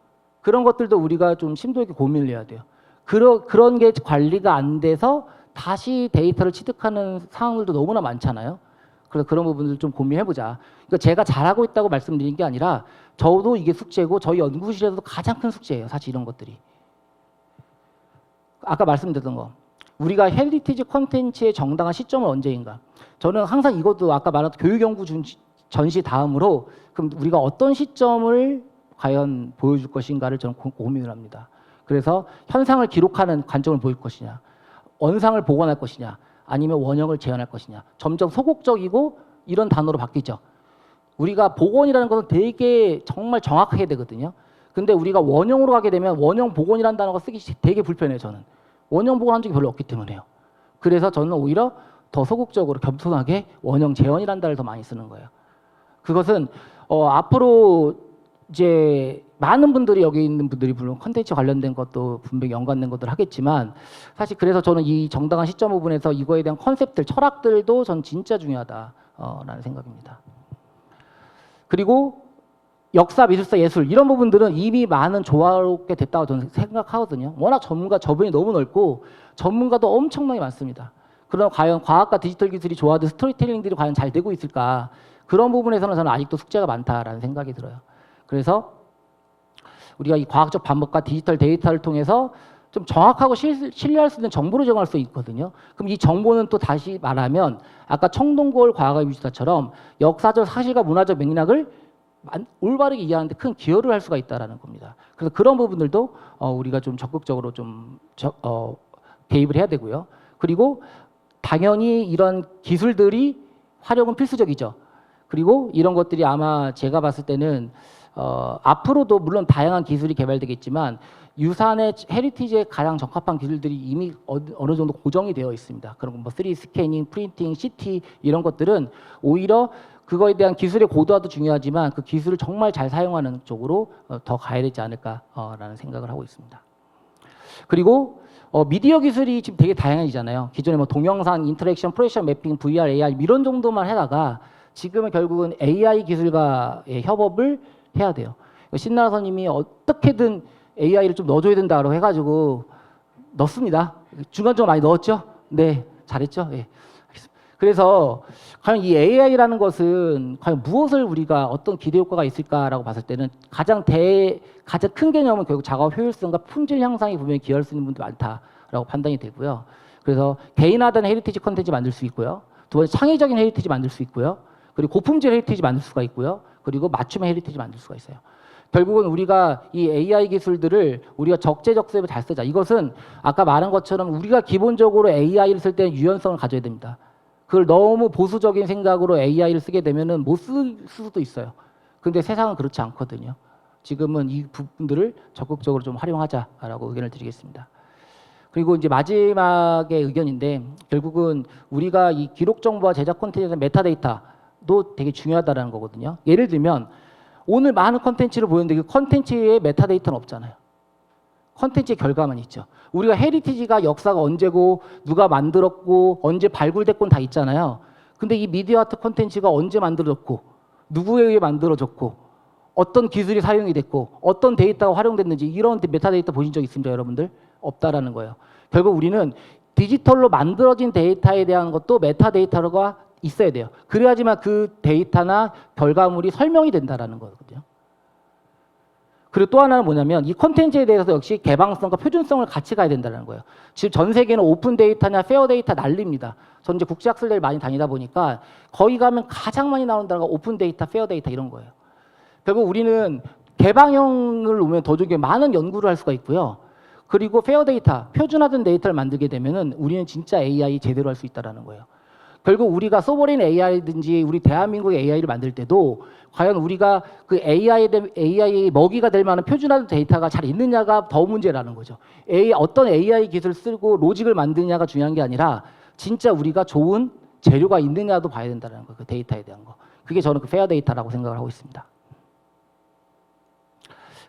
그런 것들도 우리가 좀 심도 있게 고민을 해야 돼요. 그런 게 관리가 안 돼서 다시 데이터를 취득하는 상황들도 너무나 많잖아요. 그래서 그런 부분들 좀 고민해보자. 그러니까 제가 잘하고 있다고 말씀드린 게 아니라 저도 이게 숙제고 저희 연구실에서도 가장 큰 숙제예요. 사실 이런 것들이. 아까 말씀드렸던 거. 우리가 헤리티지 콘텐츠의 정당한 시점은 언제인가? 저는 항상 이것도 아까 말한 교육연구 전시 다음으로 그럼 우리가 어떤 시점을 과연 보여줄 것인가를 저는 고민을 합니다. 그래서 현상을 기록하는 관점을 보일 것이냐, 원상을 복원할 것이냐, 아니면 원형을 재현할 것이냐. 점점 소극적이고 이런 단어로 바뀌죠. 우리가 복원이라는 것은 되게 정말 정확하게 되거든요. 근데 우리가 원형으로 가게 되면 원형 복원이라는 단어가 쓰기 되게 불편해요, 저는. 원형 복원한 적이 별로 없기 때문에요. 그래서 저는 오히려 더 소극적으로 겸손하게 원형 재현이라는 단어를 더 많이 쓰는 거예요. 그것은 앞으로 이제 많은 분들이 여기 있는 분들이 물론 컨텐츠 관련된 것도 분명히 연관된 것들 하겠지만 사실 그래서 저는 이 정당한 시점 부분에서 이거에 대한 컨셉들, 철학들도 전 진짜 중요하다라는 생각입니다. 그리고 역사, 미술사, 예술 이런 부분들은 이미 많은 조화롭게 됐다고 저는 생각하거든요. 워낙 전문가 저변이 너무 넓고 전문가도 엄청나게 많습니다. 그럼 과연 과학과 디지털 기술이 조화된 스토리텔링들이 과연 잘 되고 있을까? 그런 부분에서는 저는 아직도 숙제가 많다라는 생각이 들어요. 그래서 우리가 이 과학적 방법과 디지털 데이터를 통해서 좀 정확하고 신뢰할 수 있는 정보를 제공할 수 있거든요. 그럼 이 정보는 또 다시 말하면 아까 청동고울 과학의 미술사처럼 역사적 사실과 문화적 맥락을 올바르게 이해하는데 큰 기여를 할 수가 있다는 겁니다. 그래서 그런 부분들도 우리가 좀 적극적으로 좀 개입을 해야 되고요. 그리고 당연히 이런 기술들이 활용은 필수적이죠. 그리고 이런 것들이 아마 제가 봤을 때는 앞으로도 물론 다양한 기술이 개발되겠지만 유산의 헤리티지에 가장 적합한 기술들이 이미 어느 정도 고정이 되어 있습니다. 그런 뭐 3D 스캐닝, 프린팅, CT 이런 것들은 오히려 그거에 대한 기술의 고도화도 중요하지만 그 기술을 정말 잘 사용하는 쪽으로 더 가야 되지 않을까라는 생각을 하고 있습니다. 그리고 미디어 기술이 지금 되게 다양해지잖아요. 기존에 뭐 동영상, 인터랙션, 프로젝션 매핑, VR, AR 이런 정도만 하다가 지금은 결국은 AI 기술과의 협업을 해야 돼요. 신나라 선생님이 어떻게든 AI를 좀 넣어줘야 된다고 해가지고 넣습니다. 중간중간 많이 넣었죠? 네, 잘했죠? 네. 그래서 과연 이 AI라는 것은 과연 무엇을 우리가 어떤 기대 효과가 있을까라고 봤을 때는 가장 큰 개념은 결국 작업 효율성과 품질 향상에 분명히 기여할 수 있는 분들이 많다라고 판단이 되고요. 그래서 개인화된 헤리티지 컨텐츠 만들 수 있고요. 두 번째 창의적인 헤리티지 만들 수 있고요. 그리고 고품질 헤리티지 만들 수가 있고요. 그리고 맞춤의 헤리티지 만들 수가 있어요. 결국은 우리가 이 AI 기술들을 우리가 적재적소에 잘 쓰자. 이것은 아까 말한 것처럼 우리가 기본적으로 AI를 쓸 때는 유연성을 가져야 됩니다. 그걸 너무 보수적인 생각으로 AI를 쓰게 되면은 못 쓸 수도 있어요. 근데 세상은 그렇지 않거든요. 지금은 이 부분들을 적극적으로 좀 활용하자라고 의견을 드리겠습니다. 그리고 이제 마지막의 의견인데 결국은 우리가 이 기록 정보와 제작 콘텐츠에서 메타데이터도 되게 중요하다는 거거든요. 예를 들면 오늘 많은 컨텐츠를 보였는데 그 컨텐츠에 메타데이터는 없잖아요. 컨텐츠의 결과만 있죠. 우리가 헤리티지가 역사가 언제고 누가 만들었고 언제 발굴됐고는 다 있잖아요. 근데 이 미디어 아트 컨텐츠가 언제 만들어졌고 누구에 의해 만들어졌고 어떤 기술이 사용이 됐고 어떤 데이터가 활용됐는지 이런 메타데이터 보신 적 있습니까, 여러분들? 없다라는 거예요. 결국 우리는 디지털로 만들어진 데이터에 대한 것도 메타데이터가 있어야 돼요. 그래야지만 그 데이터나 결과물이 설명이 된다라는 거거든요. 그리고 또 하나는 뭐냐면 이 컨텐츠에 대해서 역시 개방성과 표준성을 같이 가야 된다는 거예요. 지금 전 세계는 오픈 데이터냐 페어 데이터 난립니다. 전 이제 국제학술대를 많이 다니다 보니까 거기 가면 가장 많이 나오는 단어가 오픈 데이터, 페어 데이터 이런 거예요. 결국 우리는 개방형을 오면 더 좋게 많은 연구를 할 수가 있고요. 그리고 페어 데이터, 표준화된 데이터를 만들게 되면은 우리는 진짜 AI 제대로 할 수 있다라는 거예요. 결국 우리가 소버린 AI든지 우리 대한민국의 AI를 만들 때도 과연 우리가 그 AI 먹이가 될 만한 표준화된 데이터가 잘 있느냐가 더 문제라는 거죠. 어떤 AI 기술을 쓰고 로직을 만드냐가 중요한 게 아니라 진짜 우리가 좋은 재료가 있느냐도 봐야 된다는 거, 그 데이터에 대한 거. 그게 저는 그 페어 데이터라고 생각을 하고 있습니다.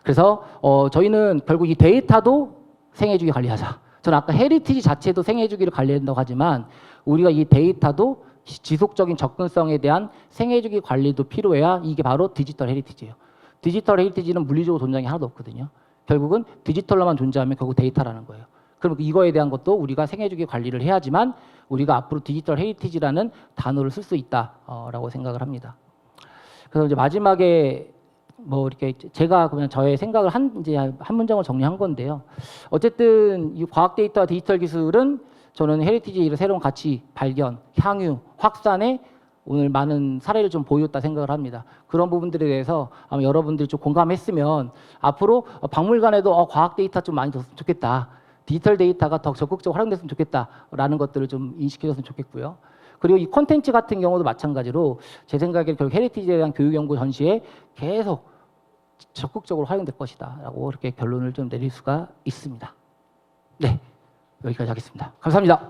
그래서 저희는 결국 이 데이터도 생애주기 관리하자. 저는 아까 헤리티지 자체도 생애주기를 관리한다고 하지만 우리가 이 데이터도 지속적인 접근성에 대한 생애주기 관리도 필요해야 이게 바로 디지털 헤리티지예요. 디지털 헤리티지는 물리적으로 존재하는 게 하나도 없거든요. 결국은 디지털로만 존재하면 결국 데이터라는 거예요. 그럼 이거에 대한 것도 우리가 생애주기 관리를 해야지만 우리가 앞으로 디지털 헤리티지라는 단어를 쓸 수 있다라고 생각을 합니다. 그래서 이제 마지막에 뭐 이렇게 제가 그냥 저의 생각을 이제 한 문장을 정리한 건데요. 어쨌든 이 과학 데이터와 디지털 기술은 저는 헤리티지의 새로운 가치 발견, 향유, 확산에 오늘 많은 사례를 좀 보였다 생각을 합니다. 그런 부분들에 대해서 아마 여러분들이 좀 공감했으면 앞으로 박물관에도 과학 데이터 좀 많이 줬으면 좋겠다. 디지털 데이터가 더 적극적으로 활용됐으면 좋겠다라는 것들을 좀 인식해줬으면 좋겠고요. 그리고 이 콘텐츠 같은 경우도 마찬가지로 제 생각에 결국 헤리티지에 대한 교육 연구 전시에 계속 적극적으로 활용될 것이다 라고 이렇게 결론을 좀 내릴 수가 있습니다. 네, 여기까지 하겠습니다. 감사합니다.